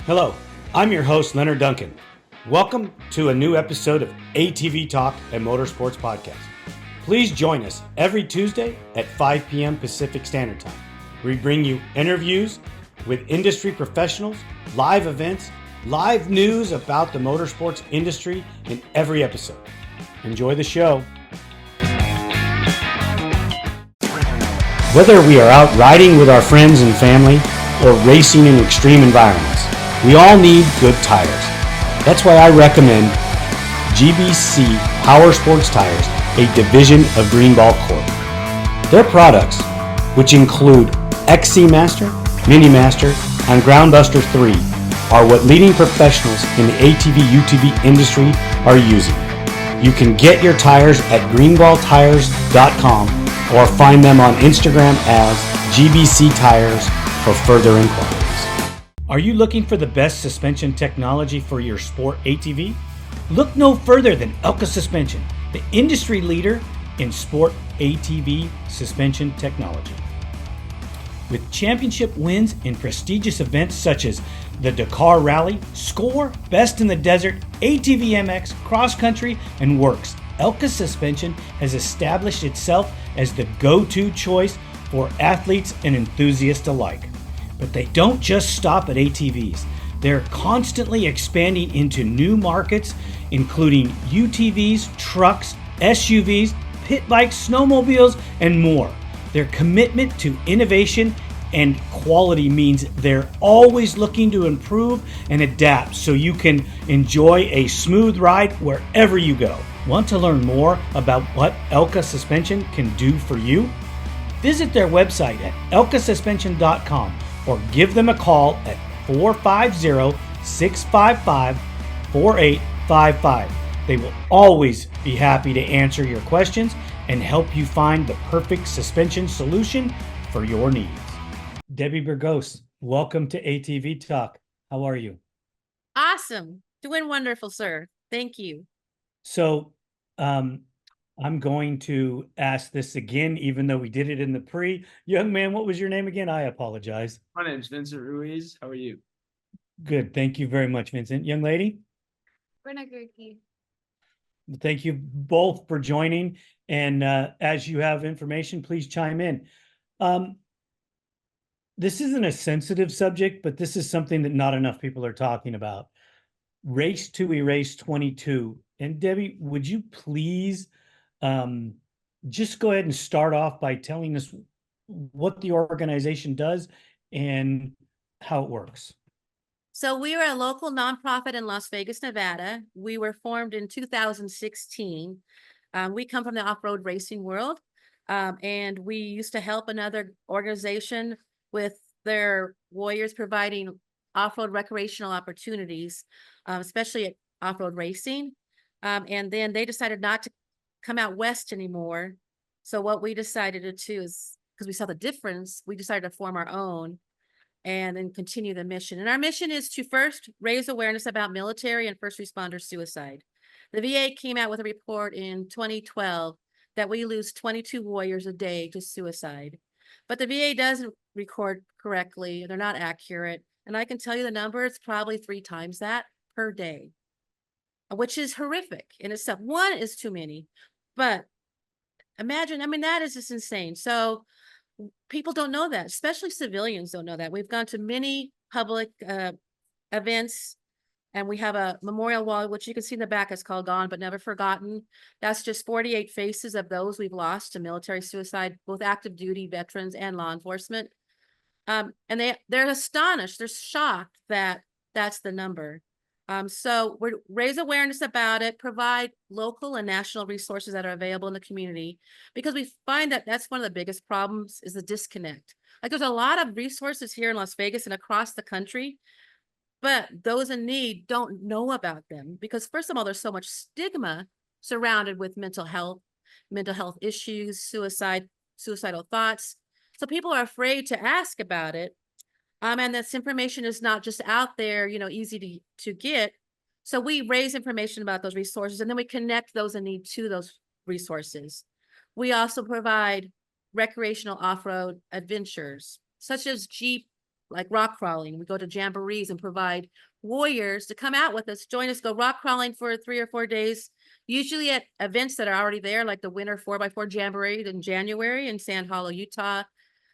Hello, I'm your host, Leonard Duncan. Welcome to a new episode of ATV-TALK and Motorsports Podcast. Please join us every Tuesday at 5 p.m. Pacific Standard Time. We bring you interviews with industry professionals, live events, live news about the motorsports industry in every episode. Enjoy the show. Whether we are out riding with our friends and family or racing in extreme environments, we all need good tires. That's why I recommend GBC Power Sports Tires, a division of Greenball Corp. Their products, which include XC Master, Mini Master, and Groundbuster 3, are what leading professionals in the ATV-UTV industry are using. You can get your tires at greenballtires.com or find them on Instagram as GBC Tires for further inquiries. Are you looking for the best suspension technology for your sport ATV? Look no further than Elka Suspension, the industry leader in sport ATV suspension technology. With championship wins in prestigious events such as the Dakar Rally, SCORE, Best in the Desert, ATV MX, Cross Country, and Works, Elka Suspension has established itself as the go-to choice for athletes and enthusiasts alike. But they don't just stop at ATVs. They're constantly expanding into new markets, including UTVs, trucks, SUVs, pit bikes, snowmobiles, and more. Their commitment to innovation and quality means they're always looking to improve and adapt so you can enjoy a smooth ride wherever you go. Want to learn more about what Elka Suspension can do for you? Visit their website at elkasuspension.com or give them a call at 450-655-4855. They will always be happy to answer your questions and help you find the perfect suspension solution for your needs. Debbie Burgos, welcome to ATV Talk. How are you? Awesome. Doing wonderful, sir. Thank you. So I'm going to ask this again, even though we did it in the pre. Young man, what was your name again? I apologize. My name's Vincent Ruiz. How are you? Good. Thank you very much, Vincent. Young lady? Brenna Gerke. Thank you both for joining. And as you have information, please chime in. This isn't a sensitive subject, but this is something that not enough people are talking about. Race to Erase 22. And Debbie, would you please just go ahead and start off by telling us what the organization does and how it works? So we are a local nonprofit in Las Vegas, Nevada. We were formed in 2016. We come from the off-road racing world, and we used to help another organization with their warriors providing off-road recreational opportunities, especially at off-road racing. And then they decided not to come out west anymore. So what we decided to do is, because we saw the difference, we decided to form our own and then continue the mission. And our mission is to first raise awareness about military and first responder suicide. The VA came out with a report in 2012 that we lose 22 warriors a day to suicide. But the VA doesn't record correctly. They're not accurate. And I can tell you the number, it's probably 3 times that per day, which is horrific in itself. One is too many, but imagine, that is just insane. So people don't know that, especially civilians don't know that. We've gone to many public events, and we have a memorial wall, which you can see in the back. It's called Gone But Never Forgotten. That's just 48 faces of those we've lost to military suicide, both active duty veterans and law enforcement. And they're astonished, they're shocked that that's the number. So we raise awareness about it, provide local and national resources that are available in the community, because we find that that's one of the biggest problems is the disconnect. Like there's a lot of resources here in Las Vegas and across the country, but those in need don't know about them because first of all, there's so much stigma surrounded with mental health issues, suicidal thoughts. So people are afraid to ask about it. And this information is not just out there, easy to get. So we raise information about those resources, and then we connect those in need to those resources. We also provide recreational off-road adventures, such as Jeep like rock crawling. We go to jamborees and provide warriors to come out with us, join us, go rock crawling for 3 or 4 days, usually at events that are already there, like the Winter 4x4 Jamboree in January in Sand Hollow, Utah,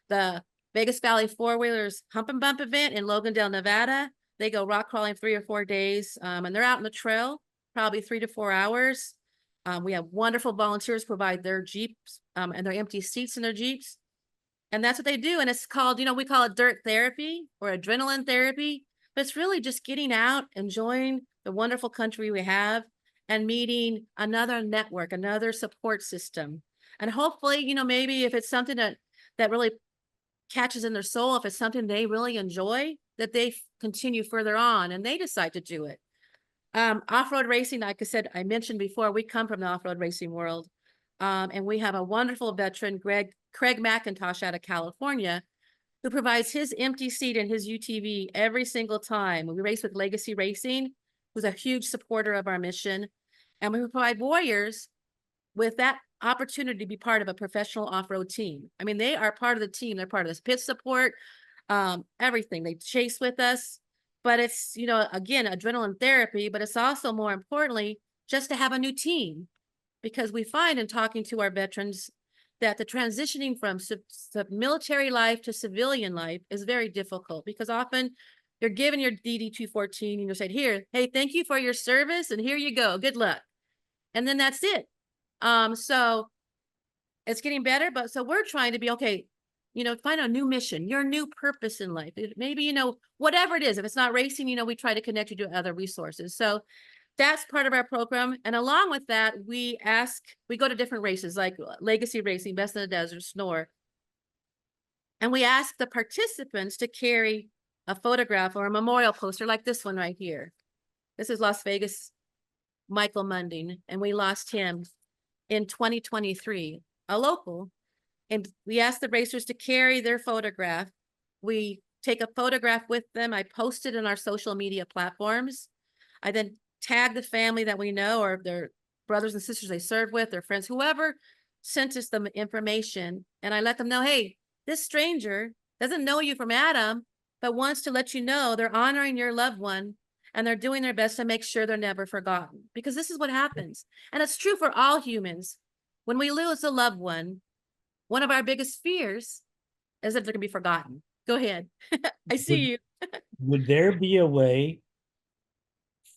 the Vegas Valley Four Wheelers Hump and Bump event in Logandale, Nevada. They go rock crawling 3 or 4 days, and they're out in the trail, probably 3 to 4 hours. We have wonderful volunteers provide their Jeeps and their empty seats in their Jeeps. And that's what they do. And it's called, we call it dirt therapy or adrenaline therapy, but it's really just getting out, enjoying the wonderful country we have, and meeting another network, another support system. And hopefully, maybe if it's something that really catches in their soul, if it's something they really enjoy, that they continue further on and they decide to do it. Off-road racing, like I said, I mentioned before, we come from the off-road racing world. And we have a wonderful veteran, Craig McIntosh out of California, who provides his empty seat in his UTV every single time. We race with Legacy Racing, who's a huge supporter of our mission. And we provide warriors with that opportunity to be part of a professional off-road team. I mean, they are part of the team. They're part of this pit support, everything. They chase with us. But it's, again, adrenaline therapy, but it's also more importantly, just to have a new team. Because we find in talking to our veterans that the transitioning from military life to civilian life is very difficult, because often you're given your DD-214 and you're saying, here, hey, thank you for your service, and here you go, good luck. And then that's it. So it's getting better, but so we're trying to be, okay, find a new mission, your new purpose in life. Maybe, whatever it is, if it's not racing, we try to connect you to other resources. So that's part of our program. And along with that, we go to different races like Legacy Racing, Best in the Desert, Snore. And we ask the participants to carry a photograph or a memorial poster like this one right here. This is Las Vegas, Michael Munding, and we lost him in 2023, a local. And we ask the racers to carry their photograph. We take a photograph with them. I post it in our social media platforms. I then tag the family that we know, or their brothers and sisters they serve with, their friends, whoever sent us the information. And I let them know, hey, this stranger doesn't know you from Adam, but wants to let you know they're honoring your loved one and they're doing their best to make sure they're never forgotten. Because this is what happens. And it's true for all humans. When we lose a loved one of our biggest fears is that they're going to be forgotten. Go ahead. I see you. Would there be a way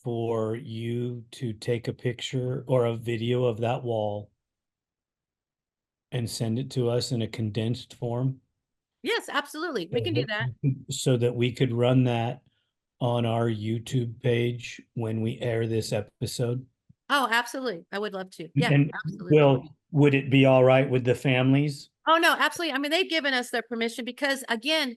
for you to take a picture or a video of that wall and send it to us in a condensed form? Yes, absolutely. We can do that. So that we could run that on our YouTube page when we air this episode? Oh, absolutely. I would love to. Yeah, And absolutely. would it be all right with the families? Oh, no, absolutely. I mean, they've given us their permission because, again,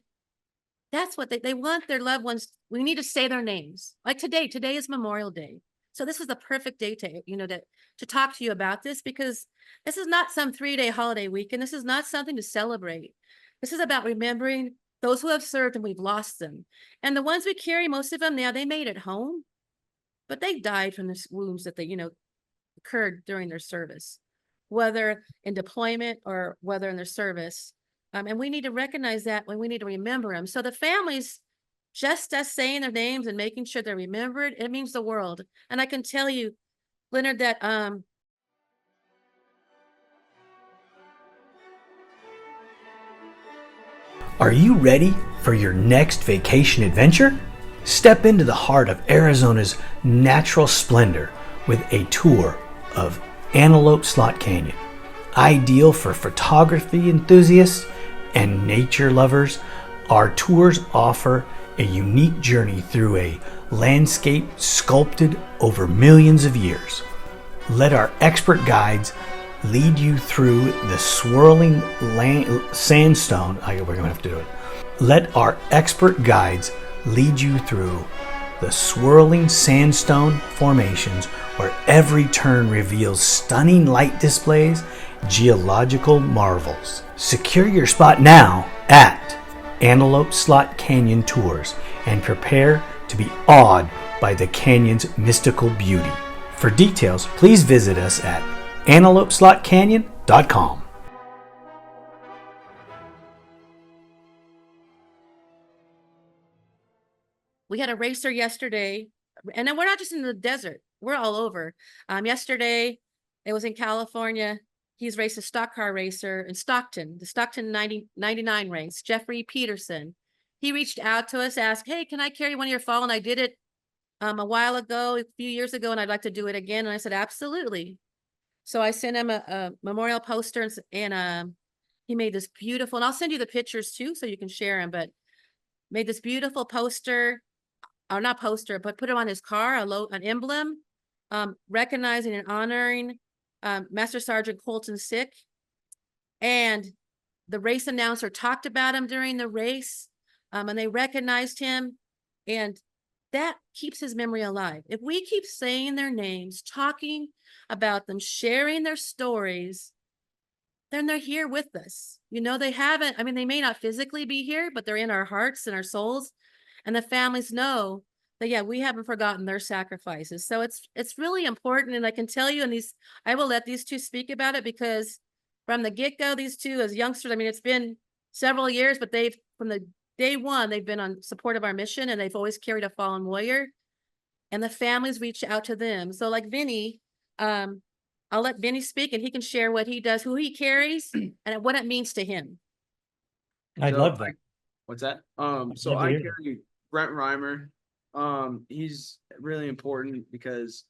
that's what they want their loved ones. We need to say their names. Like today is Memorial Day. So this is the perfect day to talk to you about this, because this is not some 3-day holiday weekend. This is not something to celebrate. This is about remembering those who have served and we've lost them. And the ones we carry, most of them now, they made it home, but they died from the wounds that they, occurred during their service, whether in deployment or whether in their service. And we need to recognize that when we need to remember them. So the families, just us saying their names and making sure they're remembered, it means the world. And I can tell you, Leonard, that Are you ready for your next vacation adventure? Step into the heart of Arizona's natural splendor with a tour of Antelope Slot Canyon. Ideal for photography enthusiasts and nature lovers, our tours offer a unique journey through a landscape sculpted over millions of years. Let our expert guides lead you through the swirling sandstone. We're going to have to do it. Let our expert guides lead you through the swirling sandstone formations where every turn reveals stunning light displays, geological marvels. Secure your spot now at Antelope Slot Canyon Tours and prepare to be awed by the canyon's mystical beauty. For details, please visit us at antelopeslotcanyon.com. we had a racer yesterday, and then we're not just in the desert, we're all over. Yesterday, it was in California. He's raced a stock car racer in Stockton, the Stockton 99 race, Jeffrey Peterson. He reached out to us, asked, hey, can I carry one of your fall? And I did it a while ago, a few years ago, and I'd like to do it again. And I said, absolutely. So I sent him a memorial poster, and he made this beautiful, and I'll send you the pictures too, so you can share them, but made this beautiful poster, or not poster, but put it on his car, an emblem, recognizing and honoring Master Sergeant Colton Sick. And the race announcer talked about him during the race, and they recognized him, and that keeps his memory alive. If we keep saying their names, talking about them, sharing their stories, then they're here with us. You know, they haven't, I mean, they may not physically be here, but they're in our hearts and our souls. And the families know that, yeah, we haven't forgotten their sacrifices. So it's really important. And I can tell you, I will let these two speak about it, because from the get-go, these two as youngsters, I mean, it's been several years, but from the day one, they've been on support of our mission, and they've always carried a fallen warrior, and the families reach out to them. So like Vinny, I'll let Vinny speak, and he can share what he does, who he carries, and what it means to him. I'd love that. What's that? So love to I hear that. carry Brent Reimer. He's really important because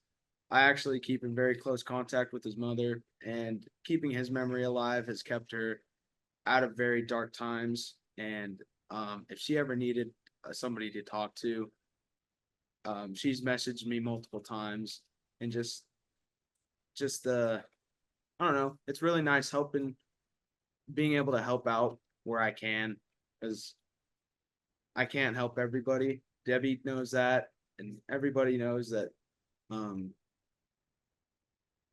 I actually keep in very close contact with his mother, and keeping his memory alive has kept her out of very dark times. And if she ever needed somebody to talk to, she's messaged me multiple times, and just I don't know, it's really nice being able to help out where I can, because I can't help everybody. Debbie knows that, and everybody knows that. I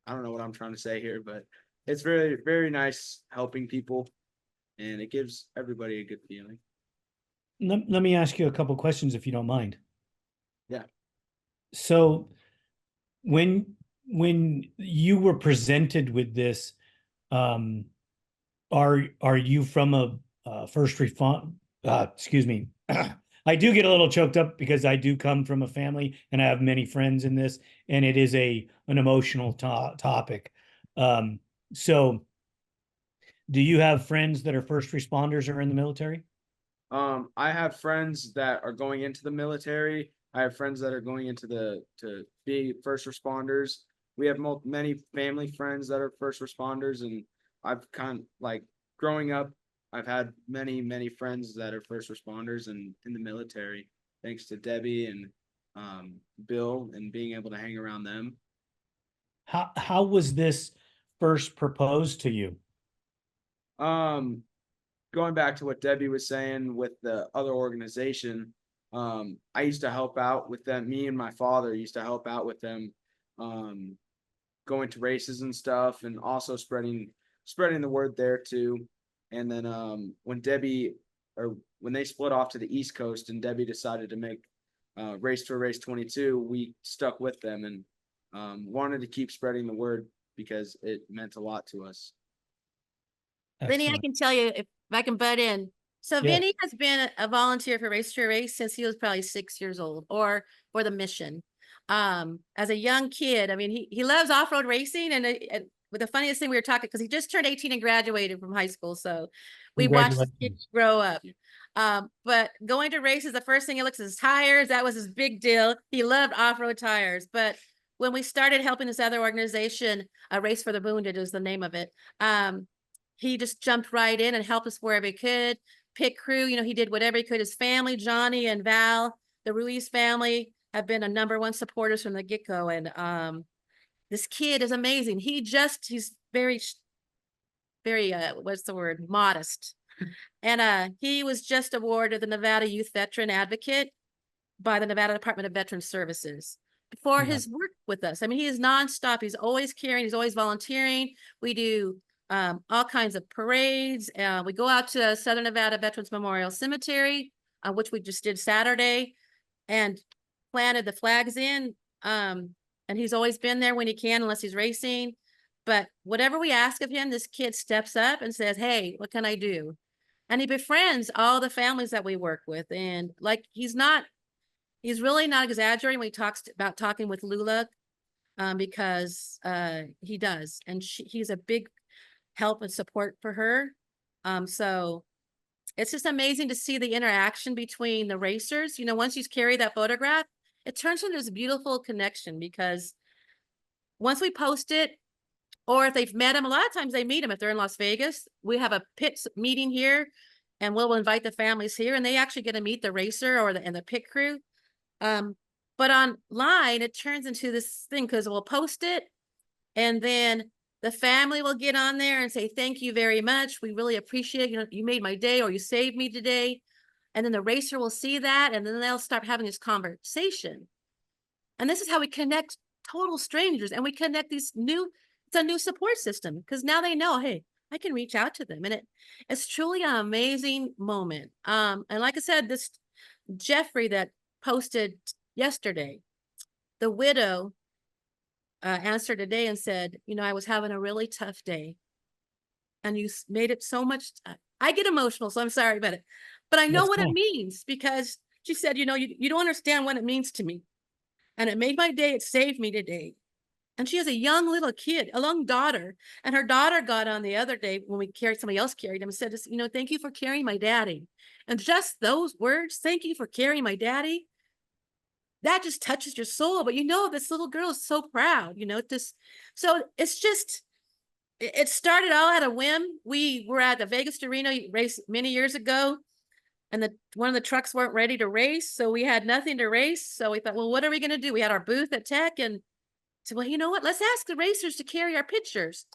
don't know what I'm trying to say here, but it's very, very nice helping people, and it gives everybody a good feeling. Let me ask you a couple questions, if you don't mind. Yeah. So when you were presented with this, are you from a first respond? Excuse me. I do get a little choked up because I do come from a family, and I have many friends in this, and it is an emotional topic. So do you have friends that are first responders or in the military? I have friends that are going into the military. I have friends that are going into to be first responders. We have many family friends that are first responders, and I've kind of like growing up, I've had many friends that are first responders and in the military, thanks to Debbie and Bill, and being able to hang around them. How was this first proposed to you? Going back to what Debbie was saying with the other organization, I used to help out with them. Me and my father used to help out with them, going to races and stuff, and also spreading the word there too. And then when they split off to the East Coast, and Debbie decided to make Race to Race 22, we stuck with them and wanted to keep spreading the word because it meant a lot to us. Vinny, I Excellent. can tell you, if I can butt in. So Yeah. Vinny has been a volunteer for Race to Race since he was probably 6 years old, or for the mission. As a young kid, I mean, he loves off-road racing, and but the funniest thing, we were talking, because he just turned 18 and graduated from high school, so we watched his kid grow up. But going to races, the first thing he looks at is tires. That was his big deal. He loved off-road tires. But when we started helping this other organization, a Race for the Wounded is the name of it, he just jumped right in and helped us wherever he could. Pit crew, he did whatever he could. His family, Johnny and Val, the Ruiz family, have been a #1 supporters from the get-go. And this kid is amazing. He's very, very, what's the word? Modest. And he was just awarded the Nevada Youth Veteran Advocate by the Nevada Department of Veteran Services for his work with us. I mean, he is nonstop. He's always caring. He's always volunteering. We do all kinds of parades. We go out to Southern Nevada Veterans Memorial Cemetery, which we just did Saturday, and planted the flags in. And he's always been there when he can, unless he's racing. But whatever we ask of him, this kid steps up and says, hey, what can I do? And he befriends all the families that we work with. And like, he's not He's really not exaggerating when he talks about talking with Lula, because he does, and he's a big help and support for her. So it's just amazing to see the interaction between the racers. You know, once you carry that photograph, it turns into this beautiful connection, because once we post it, or if they've met him, a lot of times they meet him if they're in Las Vegas. We have a pit meeting here, and we'll invite the families here, and they actually get to meet the racer or the pit crew. But online, it turns into this thing, because we'll post it, and then the family will get on there and say, thank you very much. We really appreciate, you made my day, or you saved me today. And then the racer will see that, and then they'll start having this conversation. And this is how we connect total strangers, and we connect it's a new support system, because now they know, hey, I can reach out to them. And it's truly an amazing moment. And like I said, this Jeffrey that posted yesterday, the widow answered today and said, I was having a really tough day, and you made it so much. I get emotional, so I'm sorry about it, but I know That's what it cool. means, because she said, you don't understand what it means to me, and it made my day. It saved me today. And she has a young little kid, a young daughter, and her daughter got on the other day when somebody else carried him, and said, thank you for carrying my daddy. And just those words, thank you for carrying my daddy, that just touches your soul. But this little girl is so proud, so it's just, it started all at a whim. We were at the Vegas Arena race many years ago, and one of the trucks weren't ready to race, so we had nothing to race. So we thought, well, what are we going to do? We had our booth at Tech, and said, well, you know what? Let's ask the racers to carry our pictures.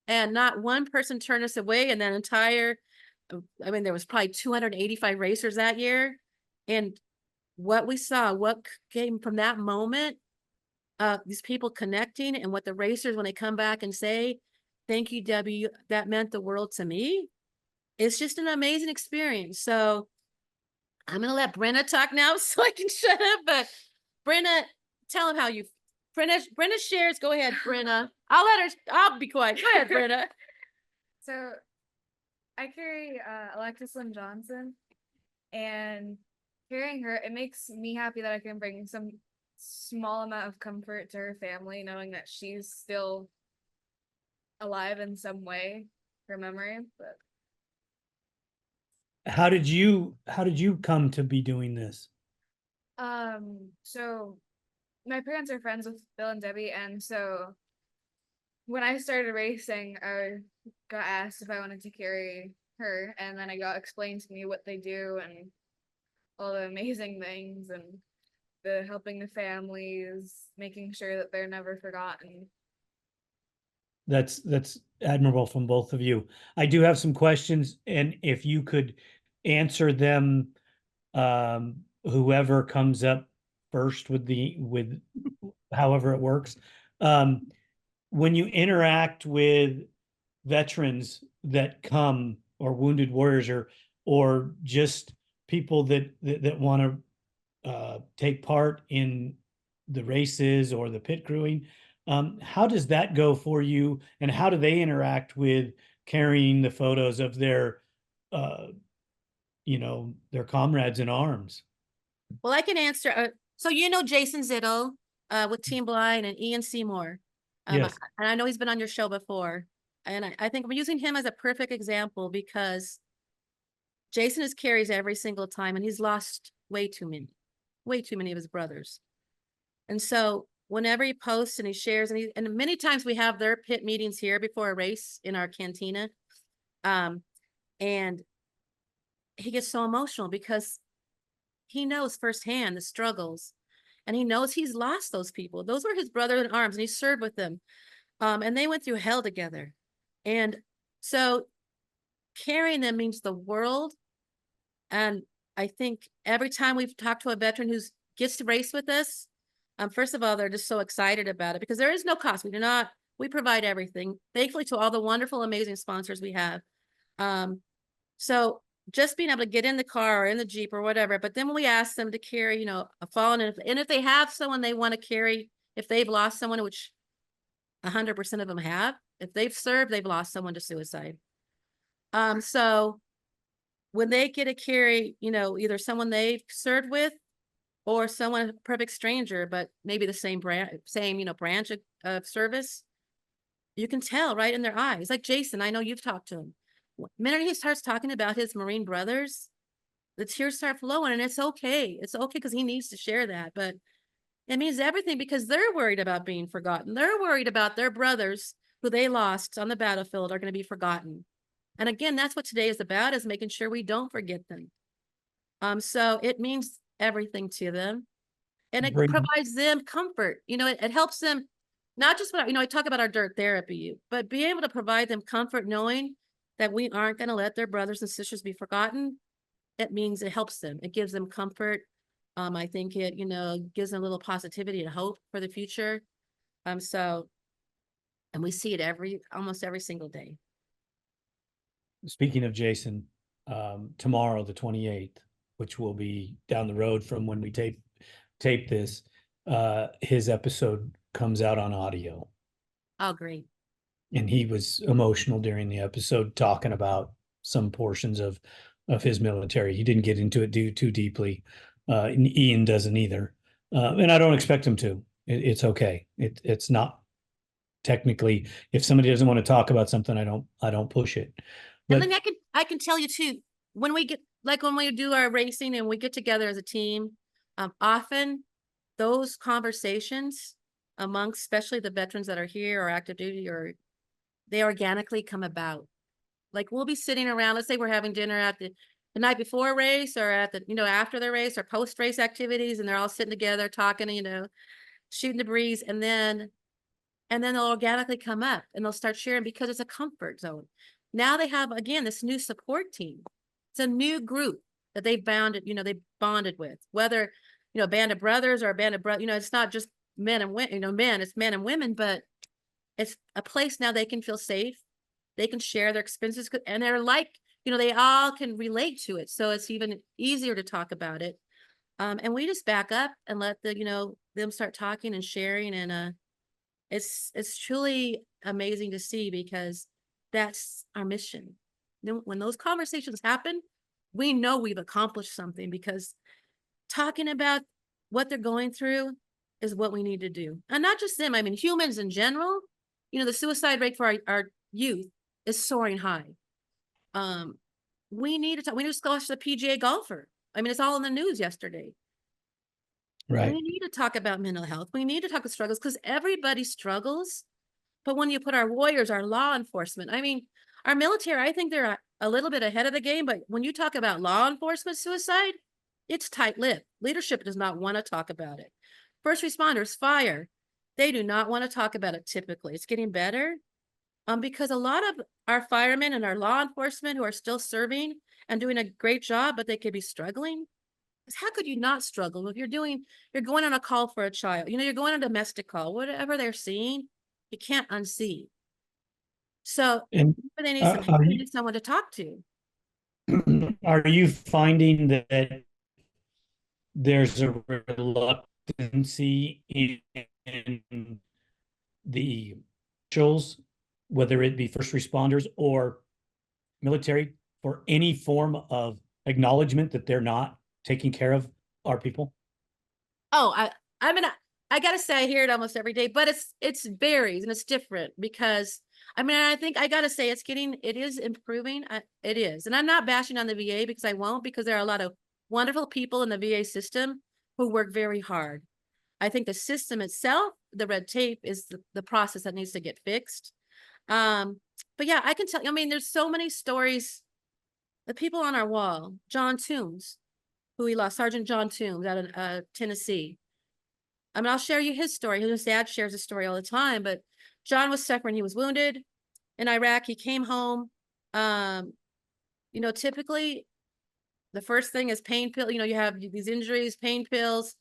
And not one person turned us away. And that there was probably 285 racers that year. And what we saw, what came from that moment, these people connecting, and what the racers, when they come back and say, thank you, Debbie, that meant the world to me. It's just an amazing experience. So I'm going to let Brenna talk now so I can shut up. But Brenna, tell them how Brenna shares. Go ahead, Brenna. I'll be quiet. Go ahead, Brenna. So I carry Alexis Lynn Johnson, and carrying her, it makes me happy that I can bring some small amount of comfort to her family, knowing that she's still alive in some way, her memory. But How did you come to be doing this? so my parents are friends with Bill and Debbie, and so when I started racing, I got asked if I wanted to carry her, and then I got explained to me what they do and all the amazing things, and the helping the families, making sure that they're never forgotten. That's admirable from both of you. I do have some questions, and if you could answer them, whoever comes up first with however it works. When you interact with veterans that come, or wounded warriors, or just people that want to take part in the races or the pit crewing, how does that go for you, and how do they interact with carrying the photos of their their comrades in arms? Well, I can answer. So Jason Zitto with Team Blind, and Ian Seymour. Yes. And I know he's been on your show before. And I think we're using him as a perfect example, because Jason carries every single time, and he's lost way too many of his brothers. And so whenever he posts and he shares, and many times we have their pit meetings here before a race in our cantina. And he gets so emotional, because he knows firsthand the struggles, and he knows he's lost those people. Those were his brother in arms, and he served with them. And they went through hell together. And so carrying them means the world. And I think every time we've talked to a veteran who gets to race with us, first of all, they're just so excited about it, because there is no cost. We provide everything, thankfully, to all the wonderful, amazing sponsors we have. So just being able to get in the car or in the Jeep or whatever, but then when we ask them to carry, a fallen, and if they have someone they want to carry, if they've lost someone, which 100% of them have, if they've served, they've lost someone to suicide. So when they get to carry, either someone they've served with, or someone, a perfect stranger, but maybe the same branch of service. You can tell right in their eyes. Like Jason, I know you've talked to him. The minute he starts talking about his Marine brothers, the tears start flowing, and it's okay. It's okay because he needs to share that. But it means everything because they're worried about being forgotten. They're worried about their brothers who they lost on the battlefield are going to be forgotten. And again, that's what today is about, is making sure we don't forget them. So it means everything to them, and it Bring- provides them comfort. It helps them not just what, I talk about our dirt therapy, but be able to provide them comfort knowing that we aren't going to let their brothers and sisters be forgotten. It means it helps them. It gives them comfort. I think it, gives them a little positivity and hope for the future. And we see it almost every single day. Speaking of Jason, tomorrow, the 28th, which will be down the road from when we tape this, his episode comes out on audio. Oh, great. And he was emotional during the episode, talking about some portions of his military. He didn't get into it too deeply. And Ian doesn't either. And I don't expect him to. It's okay. It's not technically, if somebody doesn't want to talk about something, I don't push it. And But then I can tell you too, when we do our racing and we get together as a team, often those conversations amongst, especially the veterans that are here or active duty, or they organically come about. Like we'll be sitting around, let's say we're having dinner at the night before a race, or at the, after the race, or post race activities, and they're all sitting together talking, shooting the breeze, and then they'll organically come up and they'll start sharing because it's a comfort zone. Now they have, again, this new support team. It's a new group that they bonded with, whether, a band of brothers or a band of brothers, it's not just men and women, it's men and women, but it's a place now they can feel safe. They can share their experiences, and they're like, they all can relate to it. So it's even easier to talk about it. And we just back up and let them start talking and sharing. And it's truly amazing to see, because that's our mission. When those conversations happen, we know we've accomplished something, because talking about what they're going through is what we need to do. And not just them, I mean, humans in general. The suicide rate for our youth is soaring high. We need to talk. We need to squash the PGA golfer. I mean, it's all in the news yesterday. right. We need to talk about mental health. We need to talk about struggles, because everybody struggles. But when you put our warriors, our law enforcement, I mean, our military, I think they're a little bit ahead of the game. But when you talk about law enforcement suicide, it's tight-lipped. Leadership does not want to talk about it. First responders, fire, they do not want to talk about it typically. It's getting better. Because a lot of our firemen and our law enforcement who are still serving and doing a great job, but they could be struggling. How could you not struggle if you're going on a call for a child, you're going on a domestic call, whatever they're seeing, you can't unsee. So And they need some help, they need someone to talk to. are you finding that there's a reluctancy in the officials, whether it be first responders or military, for any form of acknowledgement that they're not taking care of our people? Oh, I mean, I gotta say I hear it almost every day, but it's varies and it's different, because I mean, I think I gotta say it is improving. It is. And I'm not bashing on the VA, because I won't, because there are a lot of wonderful people in the VA system who work very hard. I think the system itself, the red tape, is the process that needs to get fixed. But yeah, I can tell you, I mean, there's so many stories. The people on our wall, John Toombs, who we lost, Sergeant John Toombs out of Tennessee. I mean, I'll share you his story. His dad shares his story all the time, but John was suffering. He was wounded in Iraq. He came home. Typically the first thing is pain pill. You have these injuries, pain pills.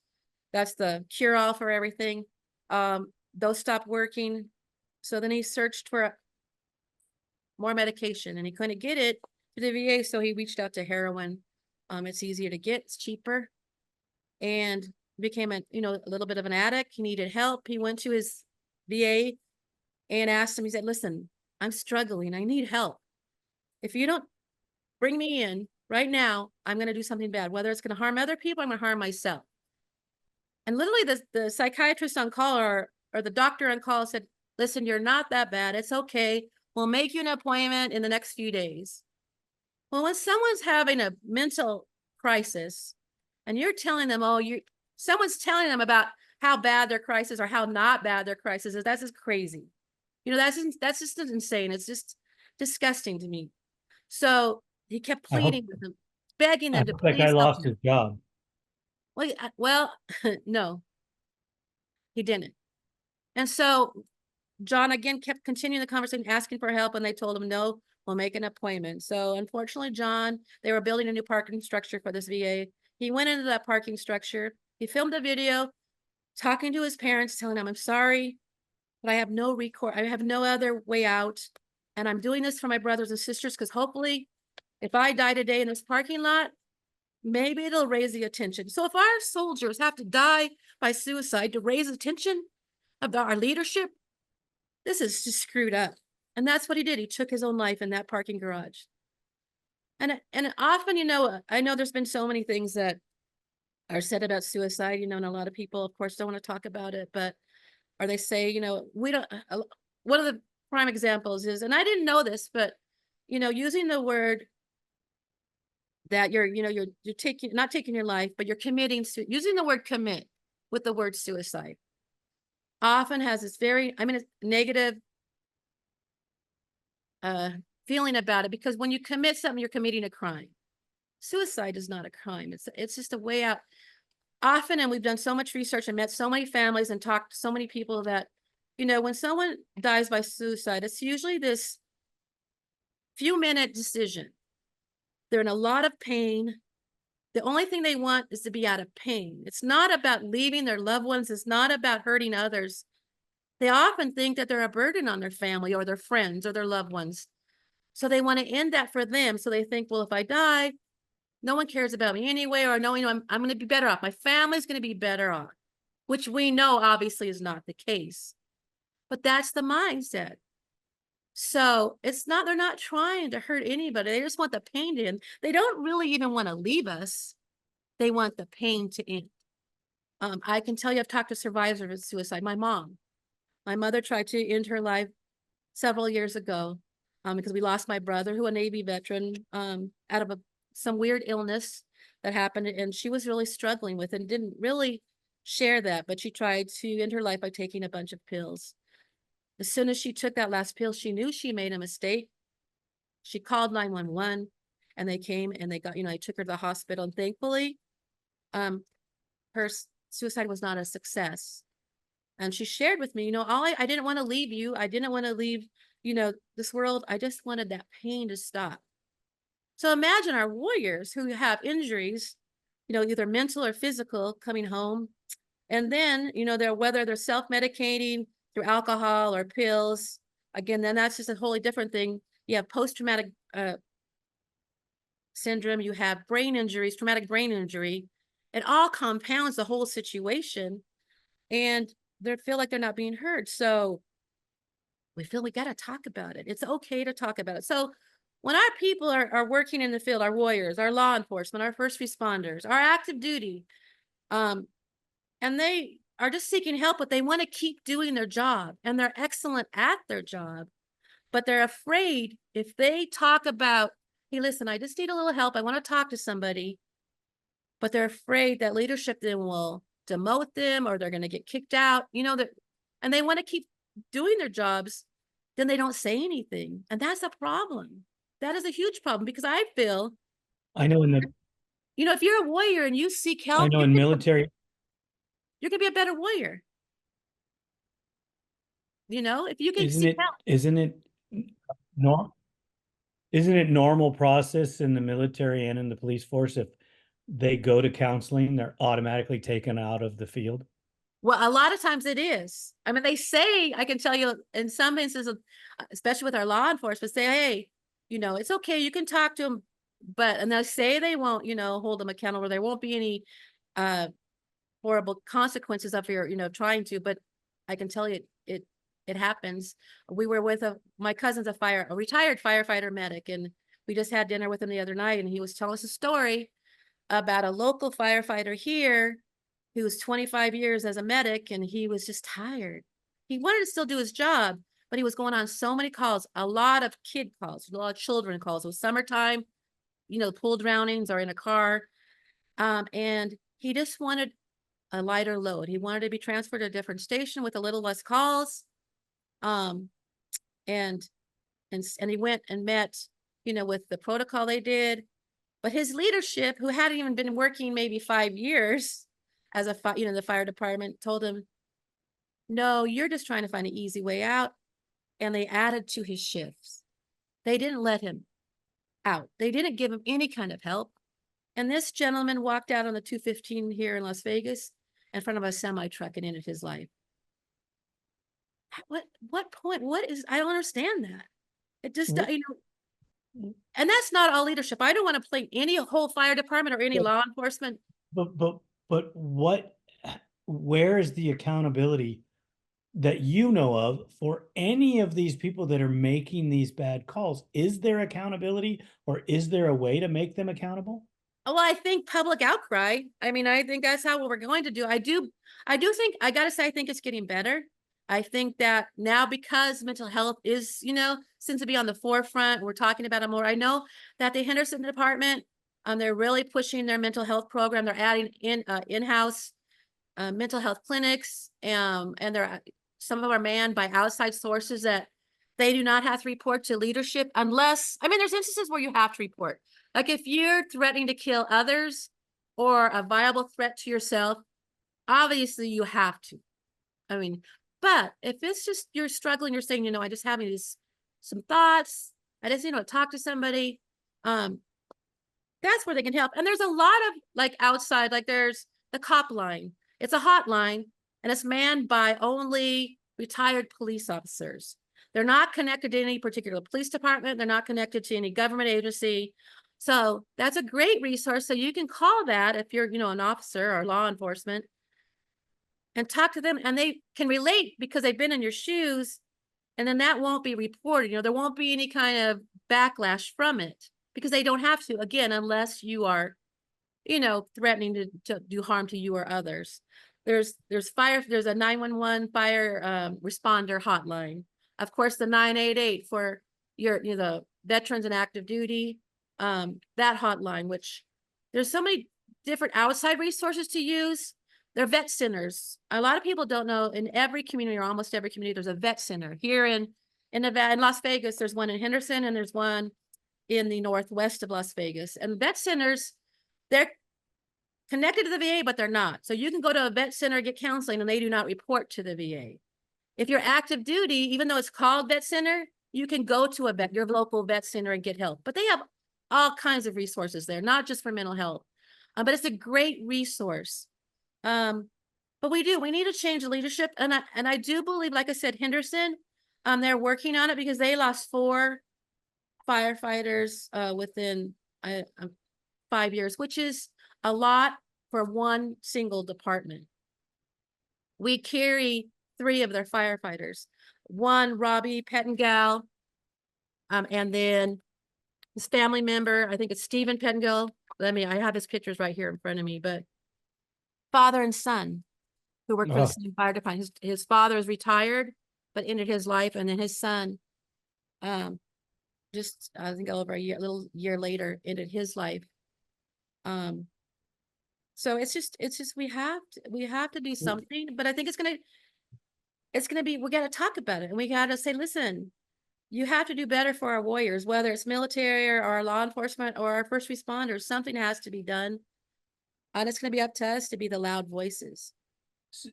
That's the cure all for everything. Those stopped working. So then he searched for more medication, and he couldn't get it to the VA. So he reached out to heroin. It's easier to get, it's cheaper, and became a little bit of an addict. He needed help. He went to his VA and asked him, he said, listen, I'm struggling. I need help. If you don't bring me in right now, I'm going to do something bad, whether it's going to harm other people, I'm going to harm myself. And literally the psychiatrist on call or the doctor on call said, listen, you're not that bad. It's okay. We'll make you an appointment in the next few days. Well, when someone's having a mental crisis and you're telling them, oh, someone's telling them about how bad their crisis or how not bad their crisis is, that's just crazy. You know, that's just insane. It's just disgusting to me. So he kept I hope, pleading with them, begging I them to hope that guy please help lost him. his job. Well, no, he didn't. And so John again kept continuing the conversation, asking for help, and they told him, no, we'll make an appointment. So unfortunately, John, they were building a new parking structure for this VA. He went into that parking structure. He filmed a video talking to his parents, telling them, I'm sorry, but I have no recourse. I have no other way out. And I'm doing this for my brothers and sisters because hopefully if I die today in this parking lot, maybe it'll raise the attention. So if our soldiers have to die by suicide to raise attention about our leadership, this is just screwed up. And that's what he did. He took his own life in that parking garage. And often, you know, I know there's been so many things that are said about suicide, you know, and a lot of people, of course, don't want to talk about it, but, or they say, you know, we don't, one of the prime examples is, and I didn't know this, but, you know, using the word that you're taking, not taking your life, but you're committing, using the word commit with the word suicide often has this very, it's negative feeling about it, because when you commit something, you're committing a crime. Suicide is not a crime. It's just a way out. Often, and we've done so much research and met so many families and talked to so many people that, you know, when someone dies by suicide, it's usually this few-minute decision. They're in a lot of pain. The only thing they want is to be out of pain. It's not about leaving their loved ones. It's not about hurting others. They often think that they're a burden on their family or their friends or their loved ones. So they want to end that for them. So they think, well, if I die, no one cares about me anyway, or no, you know, I'm going to be better off. My family's going to be better off, which we know obviously is not the case. But that's the mindset. So it's not, they're not trying to hurt anybody. They just want the pain to end. They don't really even want to leave us. They want the pain to end. I can tell you, I've talked to survivors of suicide. My mother tried to end her life several years ago because we lost my brother, who a Navy veteran, out of some weird illness that happened. And she was really struggling with it and didn't really share that, but she tried to end her life by taking a bunch of pills. As soon as she took that last pill, she knew she made a mistake. She called 911 and they came and they got, you know, they took her to the hospital, and thankfully, her suicide was not a success. And she shared with me, you know, I didn't want to leave you. I didn't want to leave, you know, this world. I just wanted that pain to stop. So imagine our warriors who have injuries, you know, either mental or physical, coming home. And then, you know, whether they're self-medicating through alcohol or pills. Again, then that's just a wholly different thing. You have post-traumatic syndrome. You have brain injuries, traumatic brain injury. It all compounds the whole situation. And they feel like they're not being heard. So we feel we got to talk about it. It's okay to talk about it. So when our people are working in the field, our warriors, our law enforcement, our first responders, our active duty, and they are just seeking help, but they want to keep doing their job and they're excellent at their job, but they're afraid if they talk about, hey, listen, I just need a little help. I want to talk to somebody, but they're afraid that leadership then will demote them or they're going to get kicked out, you know, that, and they want to keep doing their jobs, then they don't say anything. And that's a problem. That is a huge problem, because I feel, I know you know, if you're a warrior and you seek I help, know in military, you're going to be a better warrior. You know, if you can isn't seek it help. isn't it nor isn't it normal process in the military and in the police force, if they go to counseling, they're automatically taken out of the field? Well, a lot of times it is. I mean, they say, I can tell you in some instances, especially with our law enforcement, say, hey, you know, it's okay, you can talk to them, but, and they'll say they won't, you know, hold them accountable. There won't be any horrible consequences of your, you know, trying to, but I can tell you it happens. We were with my cousin's a retired firefighter medic, and we just had dinner with him the other night, and he was telling us a story about a local firefighter here He was 25 years as a medic and he was just tired. He wanted to still do his job, but he was going on so many calls, a lot of kid calls, a lot of children calls. It was summertime, pool drownings or in a car. And he just wanted a lighter load. He wanted to be transferred to a different station with a little less calls. And he went and met, with the protocol they did. But his leadership, who hadn't even been working maybe 5 years as the fire department, told him, no, you're just trying to find an easy way out. And they added to his shifts. They didn't let him out. They didn't give him any kind of help. And this gentleman walked out on the 215 here in Las Vegas in front of a semi-truck and ended his life. What point? I don't understand that. It just, and that's not all leadership. I don't want to blame any whole fire department or any law enforcement. But where is the accountability that you know of for any of these people that are making these bad calls? Is there accountability, or is there a way to make them accountable? Well, I think public outcry. I mean, I think that's how we're going to do. I do think, I gotta say, I think it's getting better. I think that now, because mental health is, seems to be on the forefront, we're talking about it more. I know that the Henderson department, they're really pushing their mental health program. They're adding in-house mental health clinics, and some of them are manned by outside sources that they do not have to report to leadership unless, there's instances where you have to report. Like if you're threatening to kill others or a viable threat to yourself, obviously you have to. But if it's just you're struggling, you're saying, I just having some thoughts, I just, talk to somebody, that's where they can help. And there's a lot of outside, there's the cop line. It's a hotline and it's manned by only retired police officers. They're not connected to any particular police department. They're not connected to any government agency. So that's a great resource. So you can call that if you're, an officer or law enforcement, and talk to them, and they can relate because they've been in your shoes, and then that won't be reported. There won't be any kind of backlash from it because they don't have to, again, unless you are, threatening to do harm to you or others. There's a 911 fire responder hotline. Of course, the 988 for the veterans and active duty, that hotline, which there's so many different outside resources to use. They're vet centers. A lot of people don't know, in every community or almost every community, there's a vet center. Here in Nevada, in Las Vegas, there's one in Henderson and there's one in the northwest of Las Vegas. And vet centers, they're connected to the VA, but they're not. So you can go to a vet center, get counseling, and they do not report to the VA. If you're active duty, even though it's called vet center, you can go to your local vet center and get help. But they have all kinds of resources there, not just for mental health. But it's a great resource. But we need to change the leadership. And I do believe, like I said, Henderson, they're working on it because they lost 4 firefighters within 5 years, which is a lot for one single department. We carry 3 of their firefighters. One, Robbie Pettengill, and then his family member, I think it's Stephen Pettengill. I have his pictures right here in front of me, but father and son who work for the same fire department. His father is retired, but ended his life, and then his son, just I think over a little year later, ended his life. So it's just we have to do something, but I think it's gonna be, we got to talk about it, and we got to say, listen, you have to do better for our warriors, whether it's military or our law enforcement or our first responders. Something has to be done. And it's going to be up to us to be the loud voices.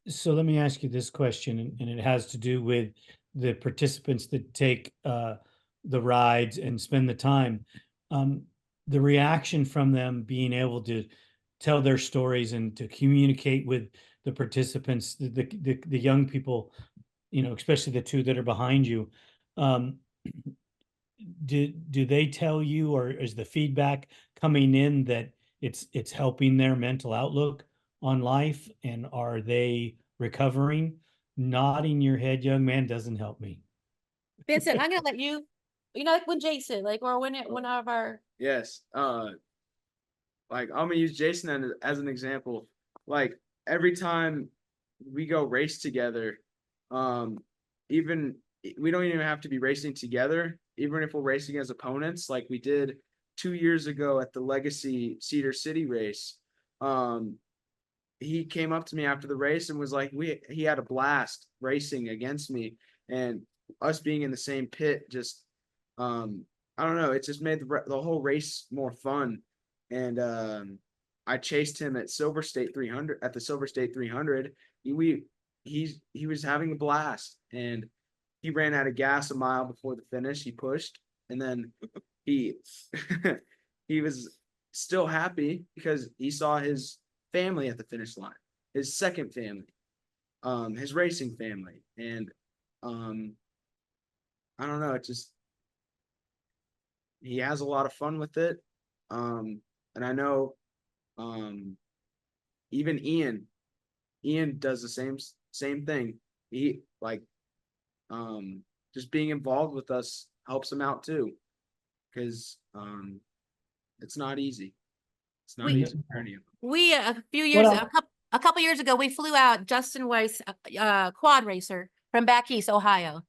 So let me ask you this question, and it has to do with the participants that take the rides and spend the time. The reaction from them being able to tell their stories and to communicate with the participants, the young people, especially the 2 that are behind you. Do they tell you, or is the feedback coming in that it's helping their mental outlook on life, and are they recovering? Nodding your head, young man, doesn't help me. Vincent, I'm gonna let you, like when Jason, or one of our. Yes. I'm gonna use Jason as an example. every time we go race together, even we don't even have to be racing together. Even if we're racing as opponents, like we did 2 years ago at the Legacy Cedar City race. He came up to me after the race and was like, he had a blast racing against me, and us being in the same pit just, I don't know, it just made the whole race more fun. And I chased him at Silver State 300 at the Silver State 300. He was having a blast, and he ran out of gas a mile before the finish. He pushed, and then he he was still happy because he saw his family at the finish line, his second family, his racing family, and I don't know, it just he has a lot of fun with it, and I know, even Ian does the same thing. He like just being involved with us helps him out too, because it's not easy. It's not We- easy for any of them. We a few years, Well, a couple years ago, we flew out Justin Weiss, quad racer from back east Ohio.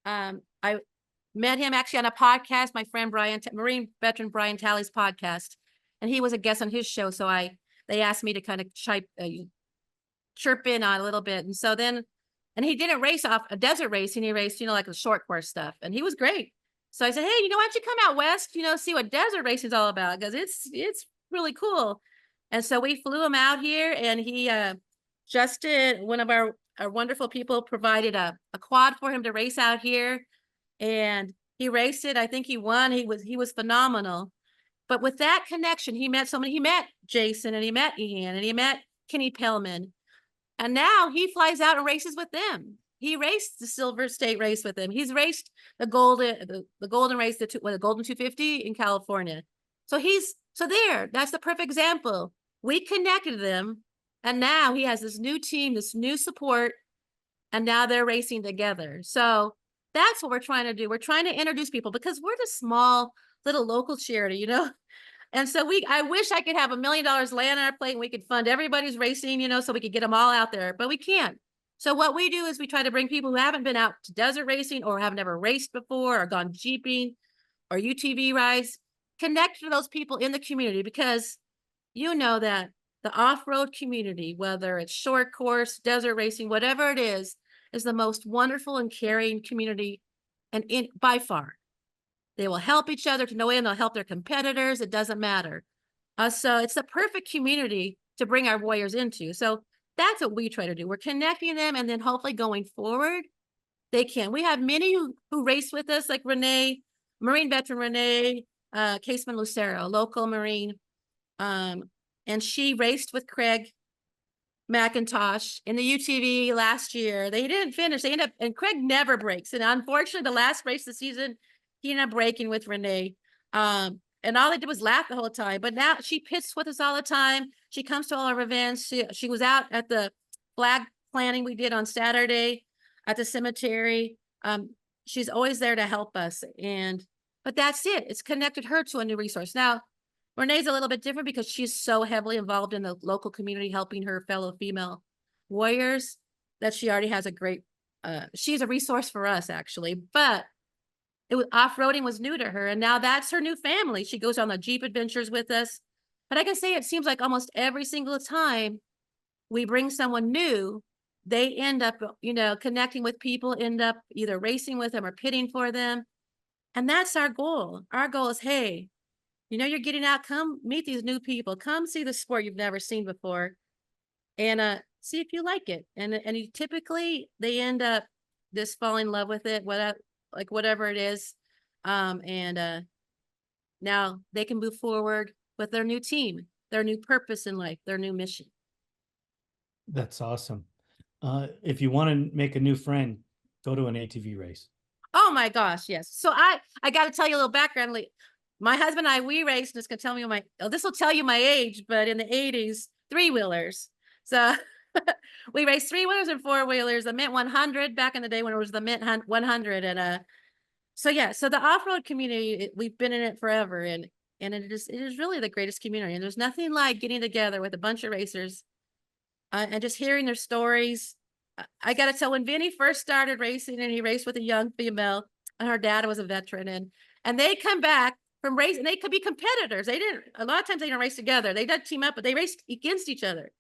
I met him actually on a podcast. My friend Marine veteran Brian Talley's podcast, and he was a guest on his show. So they asked me to kind of chirp in on a little bit, and so then, and he didn't race off a desert racing. He raced, like the short course stuff, and he was great. So I said, hey, why don't you come out west? See what desert racing is all about, because it's really cool. And so we flew him out here, and he Justin, one of our wonderful people, provided a quad for him to race out here, and he raced it. I think he won. He was phenomenal. But with that connection, he met somebody. He met Jason, and he met Ian, and he met Kenny Pellman, and now he flies out and races with them. He raced the Silver State race with them. He's raced the golden race, the Golden 250 in California. So that's the perfect example. We connected them, and now he has this new team, this new support, and now they're racing together. So that's what we're trying to do. We're trying to introduce people, because we're the small little local charity, And so I wish I could have $1 million land on our plate and we could fund everybody's racing, so we could get them all out there, but we can't. So what we do is we try to bring people who haven't been out to desert racing or have never raced before or gone jeeping or UTV rides, connect to those people in the community, because that the off-road community, whether it's short course, desert racing, whatever it is the most wonderful and caring community, and by far. They will help each other to no end. They'll help their competitors. It doesn't matter. So it's the perfect community to bring our warriors into. So that's what we try to do. We're connecting them, and then hopefully going forward, they can. We have many who race with us, like Renee, Marine veteran Renee Caseman Lucero, local Marine. And she raced with Craig McIntosh in the UTV last year. They didn't finish. They ended up, and Craig never breaks. And unfortunately, the last race of the season, he ended up breaking with Renee. And all they did was laugh the whole time. But now she pits with us all the time. She comes to all our events. She was out at the flag planting we did on Saturday at the cemetery. She's always there to help us. But that's it. It's connected her to a new resource. Now, Renee's a little bit different because she's so heavily involved in the local community, helping her fellow female warriors, that she already has a great, she's a resource for us, actually. But off-roading was new to her, and now that's her new family. She goes on the Jeep adventures with us. But I can say it seems like almost every single time we bring someone new, they end up, connecting with people, end up either racing with them or pitting for them. And that's our goal. Our goal is, hey, you're getting out, come meet these new people, come see the sport you've never seen before, and see if you like it. And typically they end up just falling in love with it, whatever it is. And now they can move forward with their new team, their new purpose in life, their new mission. That's awesome. If you want to make a new friend, go to an ATV race. Oh my gosh, yes. So I got to tell you a little background. My husband and I, we raced, and it's going to tell me this will tell you my age, but in the 80s, 3-wheelers. So we raced 3-wheelers and 4-wheelers, the Mint 100 back in the day when it was the Mint 100. And so the off-road community, we've been in it forever. And it is really the greatest community. And there's nothing like getting together with a bunch of racers and just hearing their stories. I got to tell, when Vinny first started racing and he raced with a young female, and her dad was a veteran, and they come back from racing, they could be competitors. They didn't, a lot of times they didn't race together. They didn't team up, but they raced against each other.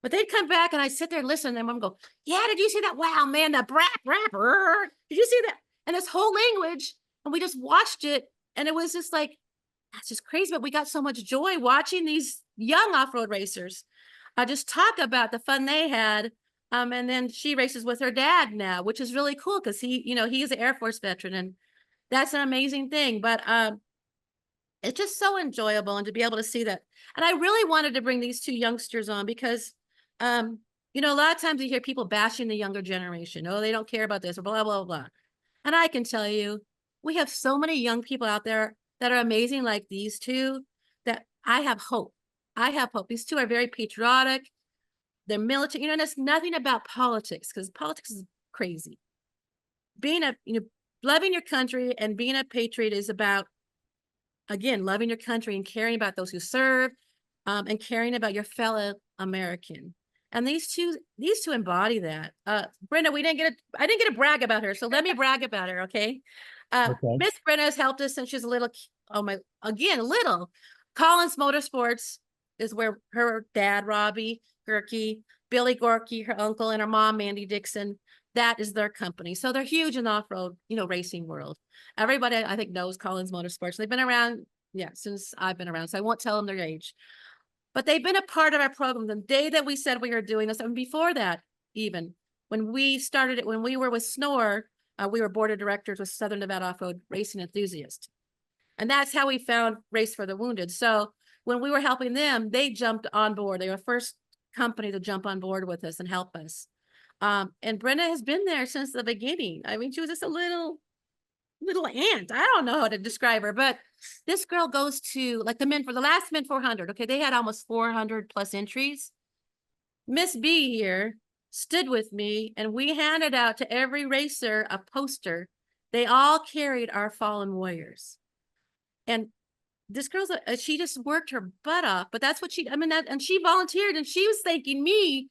But they'd come back and I'd sit there and listen, and then mom go, yeah, did you see that? Wow, man, the rapper. Did you see that? And this whole language, and we just watched it, and it was just like, that's just crazy. But we got so much joy watching these young off-road racers just talk about the fun they had. And then she races with her dad now, which is really cool because he, he is an Air Force veteran, and that's an amazing thing. But it's just so enjoyable, and to be able to see that. And I really wanted to bring these two youngsters on because, a lot of times you hear people bashing the younger generation. Oh, they don't care about this, or blah, blah, blah. And I can tell you, we have so many young people out there that are amazing, like these two, that I have hope. I have hope. These two are very patriotic. They're military, and it's nothing about politics, because politics is crazy. Being loving your country and being a patriot is about, again, loving your country and caring about those who serve, and caring about your fellow American. And these two embody that. Brenda, I didn't get to brag about her, so let me brag about her, okay? Okay. Miss Brenda has helped us since she's a little. Little. Collins Motorsports is where her dad, Robbie Gerke, Billy Gorky, her uncle, and her mom, Mandy Dixon, that is their company. So they're huge in the off-road, racing world. Everybody, I think, knows Collins Motorsports. They've been around, since I've been around, so I won't tell them their age. But they've been a part of our program the day that we said we were doing this, and before that, even when we started it, when we were with Snore, we were board of directors with Southern Nevada Off-Road Racing Enthusiast. And that's how we found Race for the Wounded. So when we were helping them, they jumped on board. They were the first company to jump on board with us and help us. And Brenda has been there since the beginning. I mean, she was just a little ant. I don't know how to describe her, but this girl goes to, like, the last men 400. Okay, they had almost 400 plus entries. Miss B here stood with me, and we handed out to every racer a poster. They all carried our fallen warriors. And this girl's, she just worked her butt off, but that's what and she volunteered, and she was thanking me.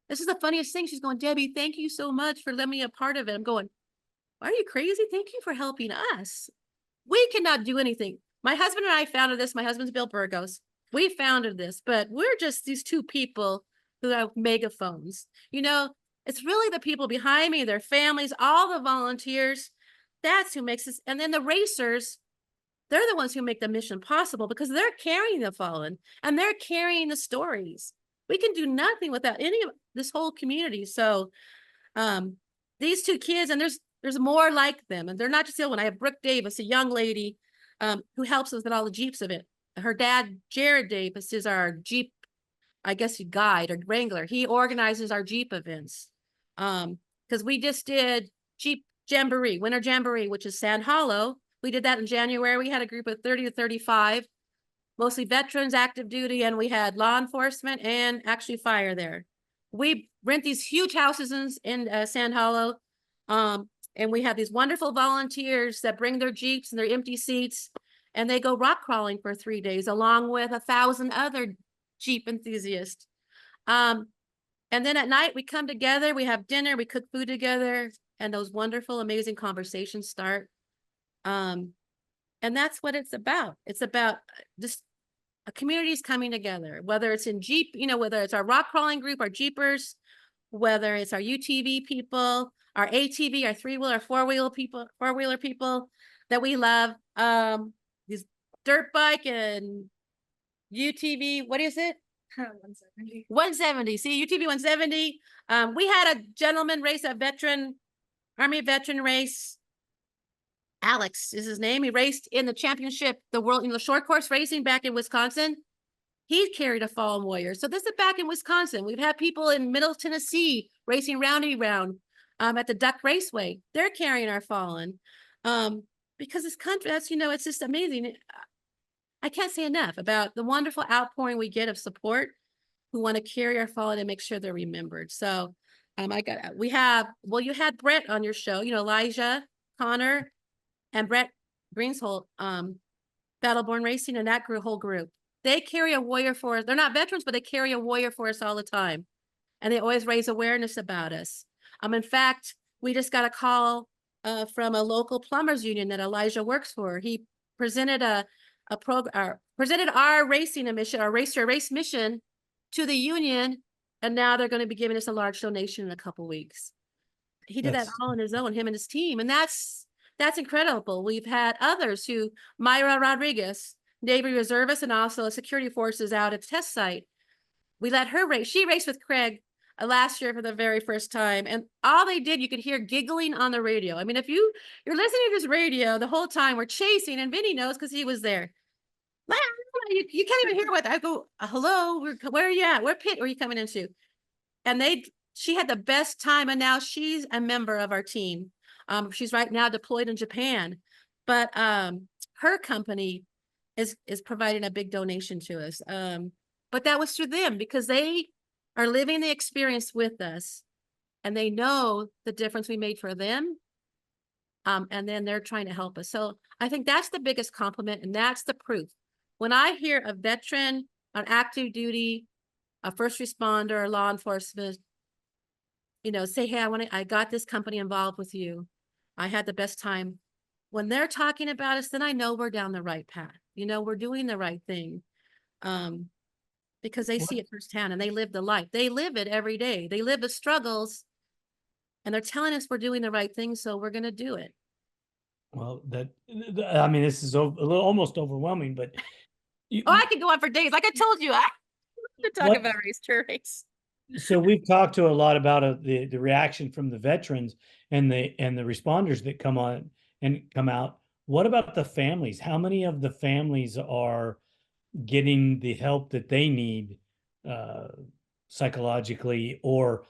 This is the funniest thing. She's going, Debbie, thank you so much for letting me a part of it. I'm going, are you crazy? Thank you for helping us. We cannot do anything. My husband and I founded this. My husband's Bill Burgos. We founded this, but we're just these two people who have megaphones. It's really the people behind me, their families, all the volunteers. That's who makes this. And then the racers, they're the ones who make the mission possible, because they're carrying the fallen and they're carrying the stories. We can do nothing without any of this whole community. So these two kids, and there's more like them, and they're not just the other one. I have Brooke Davis, a young lady who helps us with all the Jeeps of it. Her dad, Jared Davis, is our Jeep, I guess, guide or wrangler. He organizes our Jeep events. Because we just did Jeep Jamboree, Winter Jamboree, which is Sand Hollow. We did that in January. We had a group of 30 to 35, mostly veterans, active duty, and we had law enforcement and actually fire there. We rent these huge houses in Sand Hollow, and we have these wonderful volunteers that bring their Jeeps and their empty seats, and they go rock crawling for 3 days, along with 1,000 other Jeep enthusiasts. And then at night, we come together, we have dinner, we cook food together, and those wonderful, amazing conversations start. And that's what it's about. It's about just communities coming together, whether it's in Jeep, whether it's our rock crawling group, our Jeepers, whether it's our UTV people, our ATV, our three-wheeler, four-wheeler people that we love. These dirt bike and UTV, what is it? 170. 170. See, UTV 170. We had a gentleman race, a Army veteran race. Alex is his name. He raced in the championship, the short course racing back in Wisconsin. He carried a fallen warrior. So this is back in Wisconsin. We've had people in Middle Tennessee racing roundy round at the Duck Raceway. They're carrying our fallen. Because this country, it's just amazing. I can't say enough about the wonderful outpouring we get of support who want to carry our fallen and make sure they're remembered. So you had Brett on your show, Elijah, Connor, and Brett Greensholt, Battleborn Racing, and that whole group. They carry a warrior for us. They're not veterans, but they carry a warrior for us all the time. and they always raise awareness about us. In fact, we just got a call from a local plumbers union that Elijah works for. He presented presented our racing mission, our Race Your Race mission to the union, and now they're going to be giving us a large donation in a couple weeks. He did that That's- all on his own, him and his team, and that's incredible. We've had others Myra Rodriguez, Navy reservist, and also a security forces out at the test site. We let her race. She raced with Craig last year for the very first time, and all they did, you could hear giggling on the radio. I mean, if you're listening to this radio the whole time, we're chasing, and Vinny knows because he was there. You can't even hear what I go. Hello, where are you at? Where pit are you coming into? And she had the best time, and now she's a member of our team. She's right now deployed in Japan, but her company is providing a big donation to us. But that was through them because they are living the experience with us, and they know the difference we made for them. And then they're trying to help us. So I think that's the biggest compliment, and that's the proof. When I hear a veteran on active duty, a first responder, or law enforcement, say, hey, I got this company involved with you. I had the best time. When they're talking about us, then I know we're down the right path. We're doing the right thing. Because they see it firsthand and they live the life. They live it every day. They live the struggles, and they're telling us we're doing the right thing, so we're going to do it. Well, I mean, this is a little almost overwhelming, but I could go on for days. Like I told you, I could talk about race to race. So we've talked to a lot about the reaction from the veterans and the responders that come on and come out. What about the families? How many of the families are getting the help that they need psychologically, or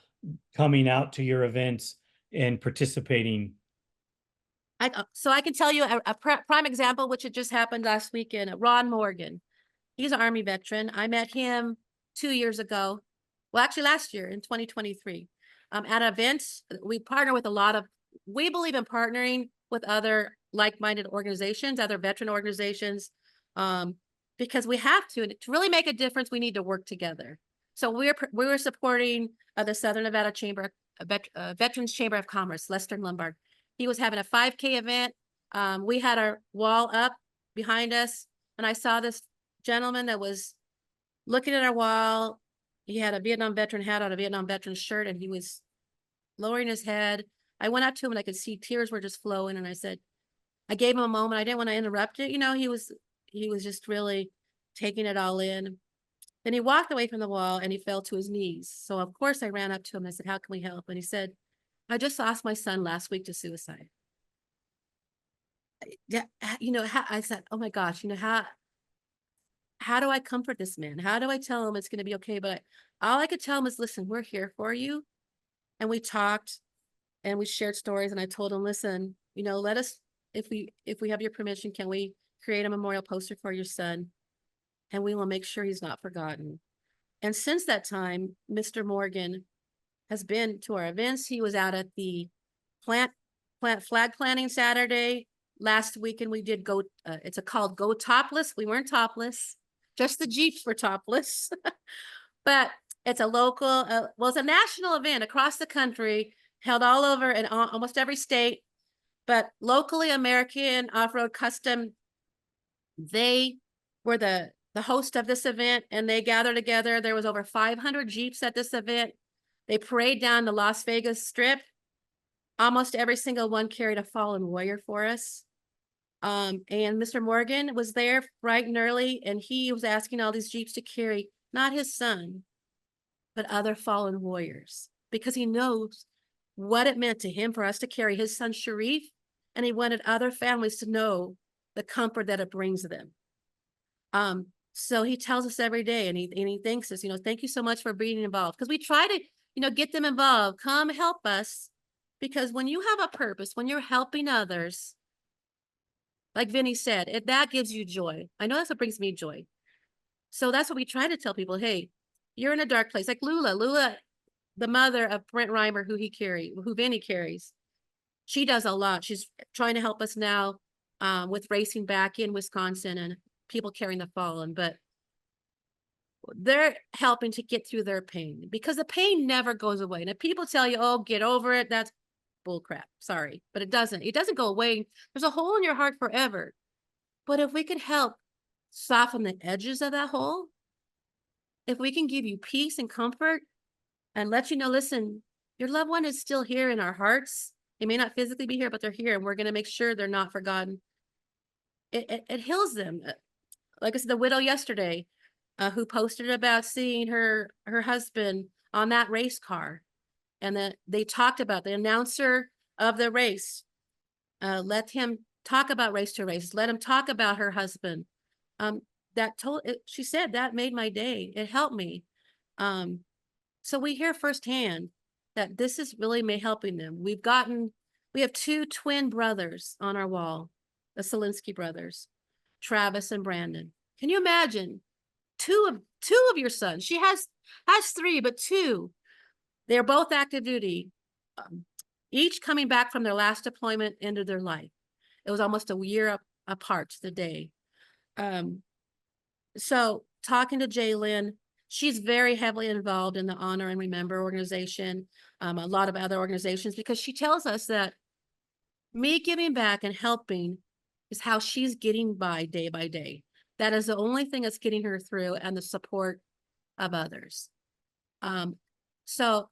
coming out to your events and participating? So I can tell you a prime example, which had just happened last weekend. Ron Morgan, he's an Army veteran. I met him 2 years ago. Well, actually last year in 2023, at events. We partner with we believe in partnering with other like-minded organizations, other veteran organizations, because we have to really make a difference. We need to work together. So we were supporting the Southern Nevada Veterans Chamber of Commerce, Lester Lombard. He was having a 5K event. We had our wall up behind us, and I saw this gentleman that was looking at our wall. He had a Vietnam veteran hat on, a Vietnam veteran shirt, and he was lowering his head. I went up to him and I could see tears were just flowing. And I gave him a moment. I didn't want to interrupt it. He was just really taking it all in. Then he walked away from the wall and he fell to his knees. So of course I ran up to him and I said, how can we help? And he said, I just lost my son last week to suicide. Yeah, I said, oh my gosh, how do I comfort this man? How do I tell him it's going to be okay? But all I could tell him is, listen, we're here for you. And we talked and we shared stories. And I told him, listen, let us, if we have your permission, can we create a memorial poster for your son? And we will make sure he's not forgotten. And since that time, Mr. Morgan has been to our events. He was out at the plant flag planting Saturday. Last weekend we did it's called Go Topless. We weren't topless. Just the Jeeps were topless. But it's a local, it's a national event across the country, held all over in almost every state. But locally, American Off-Road Custom, they were the host of this event, and they gathered together. There was over 500 Jeeps at this event. They parade down the Las Vegas Strip. Almost every single one carried a fallen warrior for us. And Mr. Morgan was there bright and early, and he was asking all these Jeeps to carry not his son, but other fallen warriors, because he knows what it meant to him for us to carry his son Sharif, and he wanted other families to know the comfort that it brings them. So he tells us every day, and he thanks us, thank you so much for being involved, because we try to get them involved. Come help us, because when you have a purpose, when you're helping others, like Vinny said, that gives you joy. I know that's what brings me joy. So that's what we try to tell people. Hey, you're in a dark place. Like Lula, the mother of Brent Reimer, who Vinny carries. She does a lot. She's trying to help us now with racing back in Wisconsin and people carrying the fallen. But they're helping to get through their pain, because the pain never goes away. And if people tell you, oh, get over it, that's bull crap. Sorry, but it doesn't. It doesn't go away. There's a hole in your heart forever. But if we could help soften the edges of that hole, if we can give you peace and comfort and let you know, listen, your loved one is still here in our hearts. They may not physically be here, but they're here, and we're going to make sure they're not forgotten. It heals them. Like I said, the widow yesterday, who posted about seeing her husband on that race car, and that they talked about the announcer of the race. Let him talk about race to race. Let him talk about her husband. She said that made my day. It helped me. So we hear firsthand that this is really helping them. We have 2 twin brothers on our wall, the Selinsky brothers, Travis and Brandon. Can you imagine two of your sons? She has 3, but 2. They're both active duty, each coming back from their last deployment into their life. It was almost a year apart to the day. So talking to Jaylyn, she's very heavily involved in the Honor and Remember organization, a lot of other organizations, because she tells us that me giving back and helping is how she's getting by day. That is the only thing that's getting her through, and the support of others. So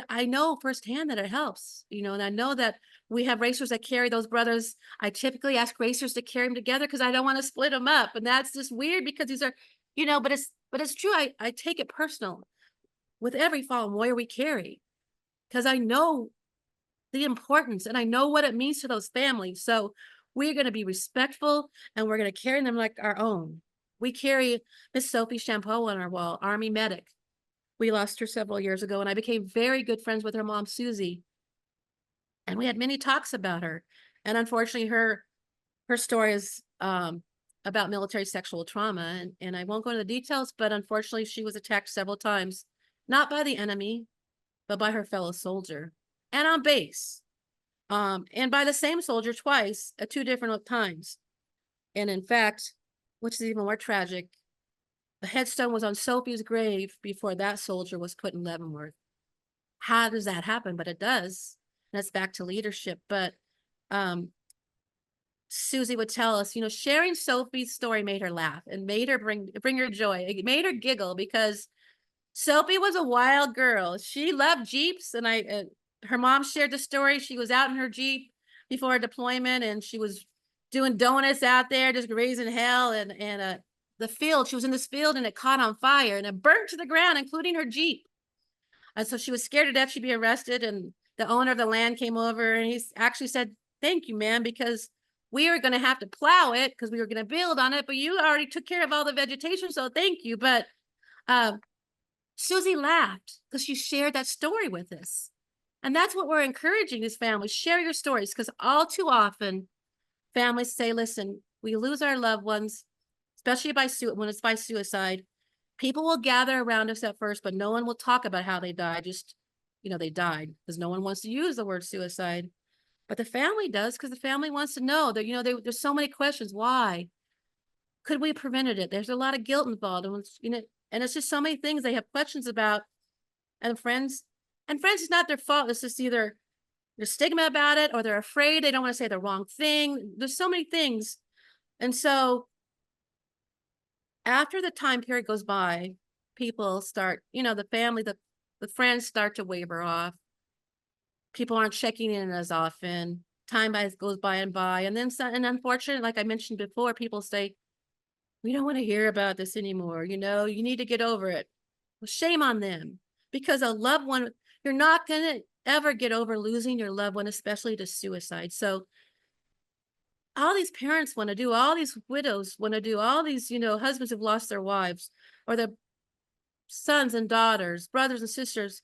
I know firsthand that it helps, and I know that we have racers that carry those brothers. I typically ask racers to carry them together because I don't want to split them up. And that's just weird, because these are, but it's true. I take it personal with every fallen warrior we carry, because I know the importance and I know what it means to those families. So we're going to be respectful, and we're going to carry them like our own. We carry Miss Sophie Champeau on our wall, Army medic. We lost her several years ago, and I became very good friends with her mom, Susie. And we had many talks about her. And unfortunately, her story is about military sexual trauma. And I won't go into the details, but unfortunately, she was attacked several times, not by the enemy, but by her fellow soldier, and on base. And by the same soldier twice at 2 different times. And in fact, which is even more tragic, the headstone was on Sophie's grave before that soldier was put in Leavenworth. How does that happen? But it does. And that's back to leadership. But Susie would tell us, sharing Sophie's story made her laugh and made her bring her joy. It made her giggle, because Sophie was a wild girl. She loved Jeeps, and her mom shared the story. She was out in her Jeep before a deployment, and she was doing donuts out there, just raising hell. And the field, she was in this field, and it caught on fire, and it burnt to the ground, including her Jeep. And so she was scared to death she'd be arrested. And the owner of the land came over, and he actually said, "Thank you, ma'am, because we were going to have to plow it because we were going to build on it, but you already took care of all the vegetation. So thank you." But Susie laughed because she shared that story with us. And that's what we're encouraging these families. Share your stories, because all too often families say, listen, we lose our loved ones, especially when it's by suicide. People will gather around us at first, but no one will talk about how they died. Just, they died, because no one wants to use the word suicide. But the family does, because the family wants to know that, there's so many questions. Why? Could we have prevented it? There's a lot of guilt involved. And it's just so many things they have questions about. And friends is not their fault. It's just either there's stigma about it, or they're afraid. They don't want to say the wrong thing. There's so many things. And so after the time period goes by, people start, the family, the friends start to waver off. People aren't checking in as often. Time goes by. And then, and unfortunately, like I mentioned before, people say, we don't want to hear about this anymore. You need to get over it. Well, shame on them, because a loved one, you're not going to ever get over losing your loved one, especially to suicide. So all these parents want to do, all these widows want to do, all these, husbands who've lost their wives, or their sons and daughters, brothers and sisters,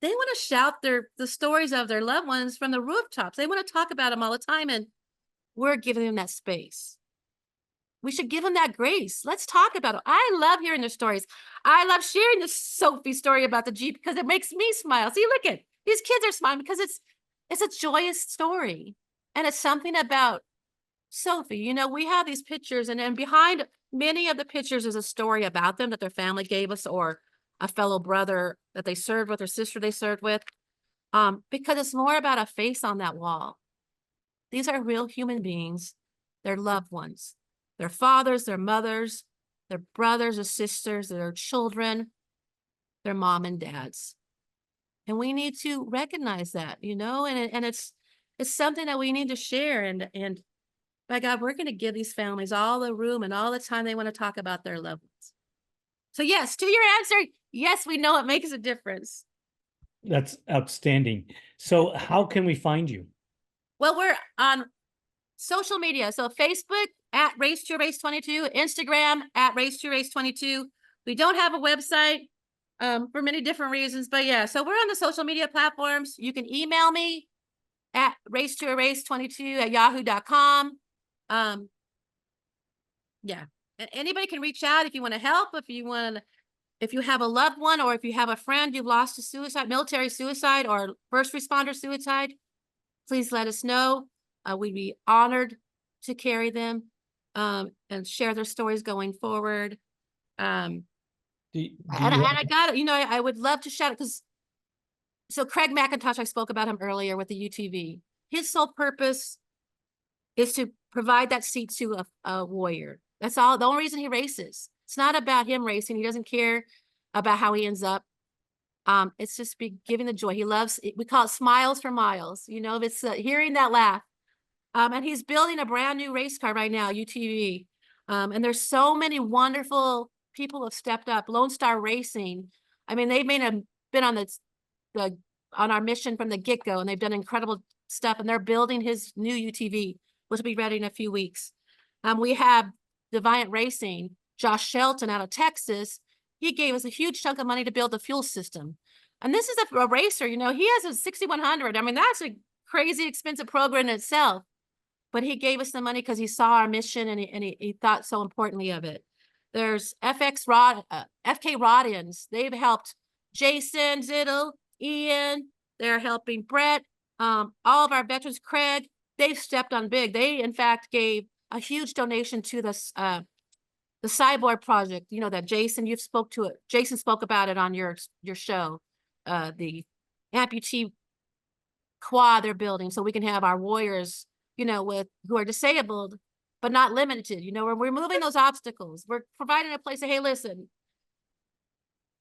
they want to shout the stories of their loved ones from the rooftops. They want to talk about them all the time, and we're giving them that space. We should give them that grace. Let's talk about it. I love hearing their stories. I love sharing the Sophie story about the Jeep, because it makes me smile. See, look at these kids are smiling because it's a joyous story, and it's something about Sophie. We have these pictures, and then behind many of the pictures is a story about them that their family gave us, or a fellow brother that they served with, or sister they served with. Because it's more about a face on that wall. These are real human beings, their loved ones, their fathers, their mothers, their brothers or sisters, their children, their mom and dads. And we need to recognize that, and it's something that we need to share. And by God, we're going to give these families all the room and all the time they want to talk about their loved ones. So yes, to your answer, yes, we know it makes a difference. That's outstanding. So how can we find you? Well, we're on social media. So Facebook at Race to Race 22, Instagram at Race to Race 22. We don't have a website for many different reasons, but yeah, so we're on the social media platforms. You can email me at race to race 22 at yahoo.com. Yeah, anybody can reach out if you want to help, if you have a loved one, or if you have a friend you've lost to suicide, military suicide, or first responder suicide, please let us know. We'd be honored to carry them and share their stories going forward. And I got it. I would love to shout it so Craig McIntosh, I spoke about him earlier with the UTV. His sole purpose is to provide that seat to a warrior. That's all. The only reason he races. It's not about him racing. He doesn't care about how he ends up. It's just giving the joy. He loves, we call it smiles for miles. It's hearing that laugh. And he's building a brand new race car right now, UTV. And there's so many wonderful people who have stepped up. Lone Star Racing. I mean, they may have been on on our mission from the get-go, and they've done incredible stuff. And they're building his new UTV, which will be ready in a few weeks. We have Deviant Racing, Josh Shelton out of Texas. He gave us a huge chunk of money to build the fuel system. And this is a racer, he has a 6100. I mean, that's a crazy expensive program in itself. But he gave us the money because he saw our mission, and he thought so importantly of it. There's FK Rodians. They've helped Jason Ziddle, Ian. They're helping Brett. All of our veterans, Craig, they've stepped on big. They, in fact, gave a huge donation to the Cyborg project, that Jason, Jason spoke about it on your show, the amputee quad they're building so we can have our warriors, who are disabled, but not limited. We're removing those obstacles. We're providing a place to, hey, listen,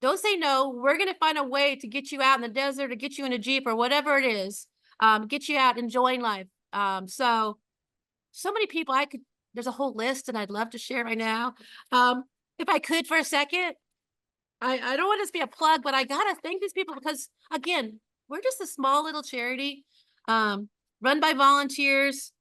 don't say no. We're going to find a way to get you out in the desert, or get you in a Jeep, or whatever it is, get you out enjoying life. So many people there's a whole list, and I'd love to share right now. If I could for a second, I don't want this to be a plug, but I got to thank these people because, again, we're just a small little charity run by volunteers,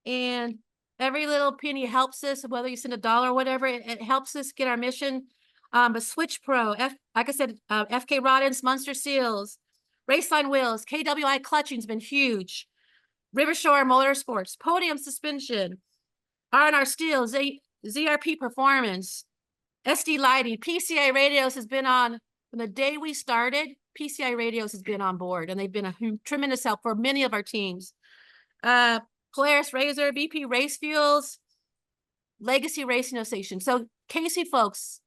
and every little penny helps us, whether you send $1 or whatever, it helps us get our mission. But Switch Pro, like I said, FK Roddens, Munster Seals, Raceline Wheels, KWI Clutching's been huge. Rivershore Motorsports, Podium Suspension, R&R Steel, ZRP Performance, SD Lighting, PCI Radios has been on from the day we started. PCI Radios has been on board, and they've been a tremendous help for many of our teams. Polaris Razor, BP Race Fuels, Legacy Racing Association. So Casey folks,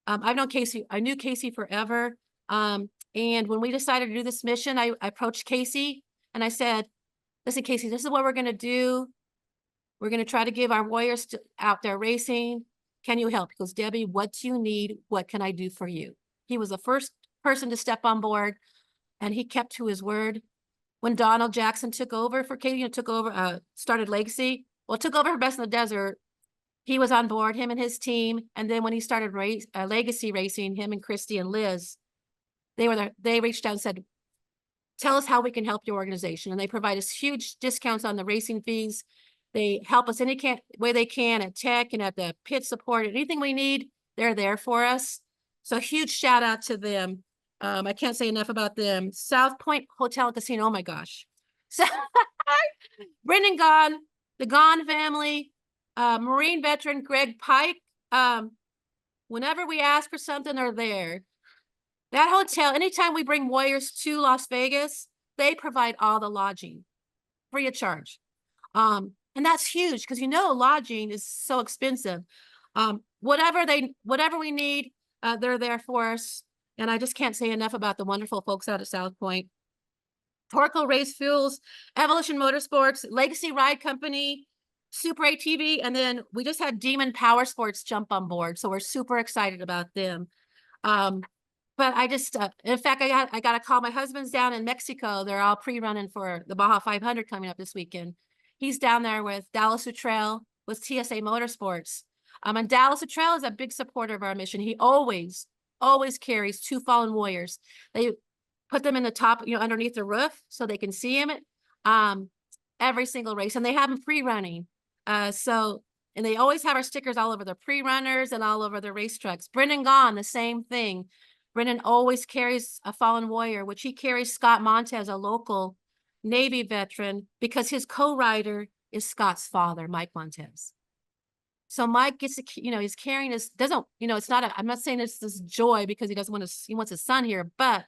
I've known Casey. I knew Casey forever. And when we decided to do this mission, I approached Casey and I said, listen, Casey, this is what we're going to do. We're going to try to give our warriors out there racing. Can you help? He goes, Debbie, what do you need? What can I do for you? He was the first person to step on board, and he kept to his word. When Donald Jackson took over for Katie, started Legacy, took over for Best in the Desert, he was on board, him and his team. And then when he started Legacy Racing, him and Christy and Liz, they reached out and said, tell us how we can help your organization. And they provide us huge discounts on the racing fees. They help us any way they can at tech and at the pit support. Anything we need, they're there for us. So huge shout out to them. I can't say enough about them. South Point Hotel and Casino. Oh my gosh. So Brendan Gahn, the Gahn family, Marine veteran Greg Pike. Whenever we ask for something, they're there. That hotel, anytime we bring warriors to Las Vegas, they provide all the lodging free of charge. And that's huge because lodging is so expensive. whatever we need, they're there for us. And I just can't say enough about the wonderful folks out at South Point. Torco Race Fuels, Evolution Motorsports, Legacy Ride Company, Super ATV, and then we just had Demon Power Sports jump on board, so we're super excited about them. But I just, in fact, I got to call my husband's down in Mexico. They're all pre-running for the Baja 500 coming up this weekend. He's down there with Dallas Trail with TSA Motorsports. And Dallas Trail is a big supporter of our mission. He always carries 2 fallen warriors. They put them in the top, underneath the roof so they can see him every single race, and they have them pre-running. And they always have our stickers all over their pre-runners and all over their race trucks. Brendan Gaughan, the same thing. Brendan always carries a fallen warrior, which he carries Scott Montez, a local Navy veteran, because his co-rider is Scott's father, Mike Montez. So Mike gets to, he's carrying his, it's not I'm not saying it's this joy because he wants his son here, but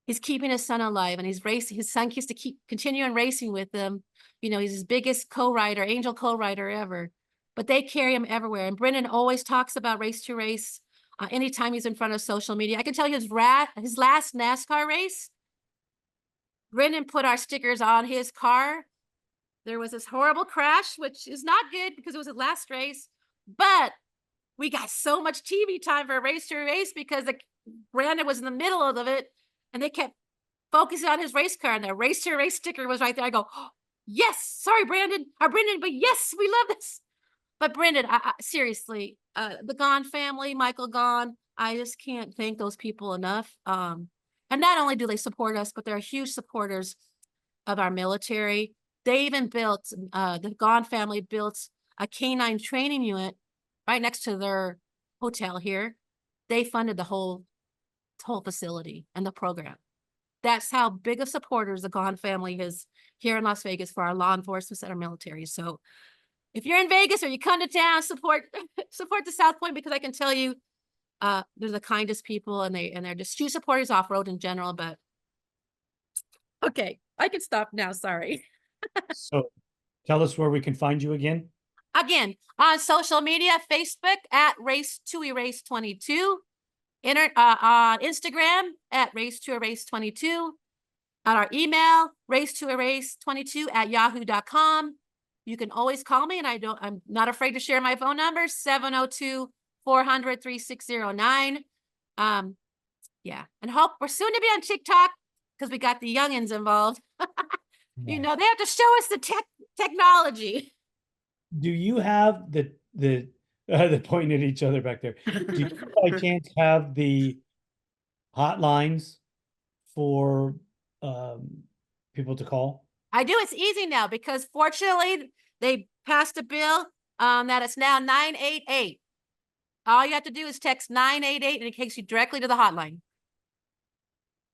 he's keeping his son alive, and his son gets to keep continuing racing with him. He's his biggest co-rider, angel co-rider ever, but they carry him everywhere. And Brendan always talks about Race to Race. Anytime he's in front of social media, I can tell you his last NASCAR race, Brendan put our stickers on his car. There was this horrible crash, which is not good because it was his last race, but we got so much TV time for Race to Race because Brandon was in the middle of it, and they kept focusing on his race car, and the Race to Race sticker was right there. I go, oh, yes, sorry, Brendan, but yes, we love this. But Brendan, I seriously, the Gaughan family, Michael Gaughan, I just can't thank those people enough. And not only do they support us, but they're huge supporters of our military. They even built, the Gaughan family built a canine training unit right next to their hotel here. They funded the whole facility and the program. That's how big of supporters the Gaughan family is here in Las Vegas for our law enforcement and our military. So if you're in Vegas or you come to town, support the South Point, because I can tell you, they're the kindest people, and they're just huge supporters off-road in general. But okay, I can stop now. Sorry. So tell us where we can find you again. Again, on social media, Facebook at Race2Erase22, on Instagram at Race2Erase22, on our email, Race2Erase22@yahoo.com. You can always call me, and I'm not afraid to share my phone number, 702-400-3609. Yeah, and hope we're soon to be on TikTok because we got the youngins involved. They have to show us the technology. Do you have the pointing at each other back there? Do you by chance have the hotlines for people to call? I do. It's easy now because fortunately they passed a bill that it's now 988. All you have to do is text 988 and it takes you directly to the hotline.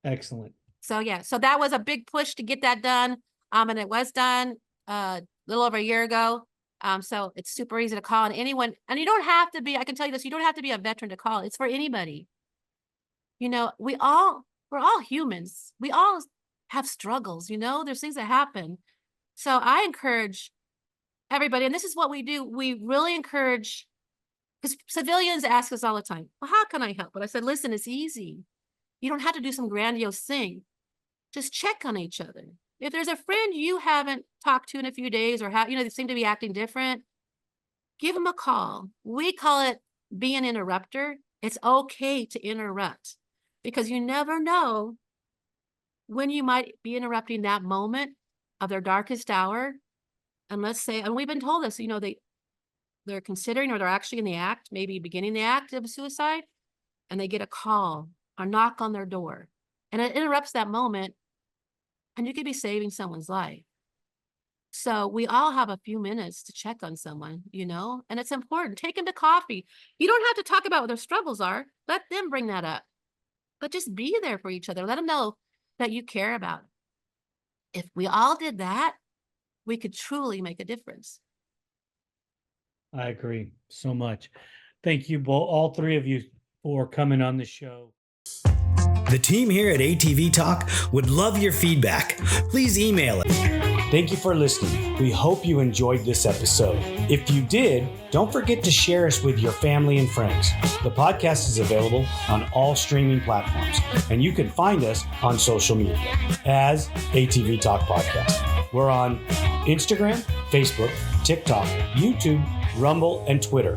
Excellent. So yeah, so that was a big push to get that done. And it was done a little over a year ago. So it's super easy to call, and anyone, and you don't have to be, I can tell you this, you don't have to be a veteran to call. It's for anybody. We're all humans. We all have struggles, there's things that happen. So I encourage everybody, and this is what we do. We really encourage, because civilians ask us all the time, well, how can I help? But I said, listen, it's easy. You don't have to do some grandiose thing. Just check on each other. If there's a friend you haven't talked to in a few days, or they seem to be acting different, give them a call. We call it be an interrupter. It's okay to interrupt, because you never know when you might be interrupting that moment of their darkest hour. And let's say, and we've been told this, they're considering, or they're actually in the act, maybe beginning the act of suicide, and they get a call or knock on their door, and it interrupts that moment, and you could be saving someone's life. So we all have a few minutes to check on someone, and it's important. Take them to coffee. You don't have to talk about what their struggles are. Let them bring that up, but just be there for each other. Let them know that you care about them. If we all did that, we could truly make a difference. I agree so much. Thank you both, all three of you, for coming on the show. The team here at ATV Talk would love your feedback. Please email it Thank you for listening. We hope you enjoyed this episode. If you did, don't forget to share us with your family and friends. The podcast is available on all streaming platforms, and you can find us on social media as ATV-TALK Podcast. We're on Instagram, Facebook, TikTok, YouTube, Rumble, and Twitter.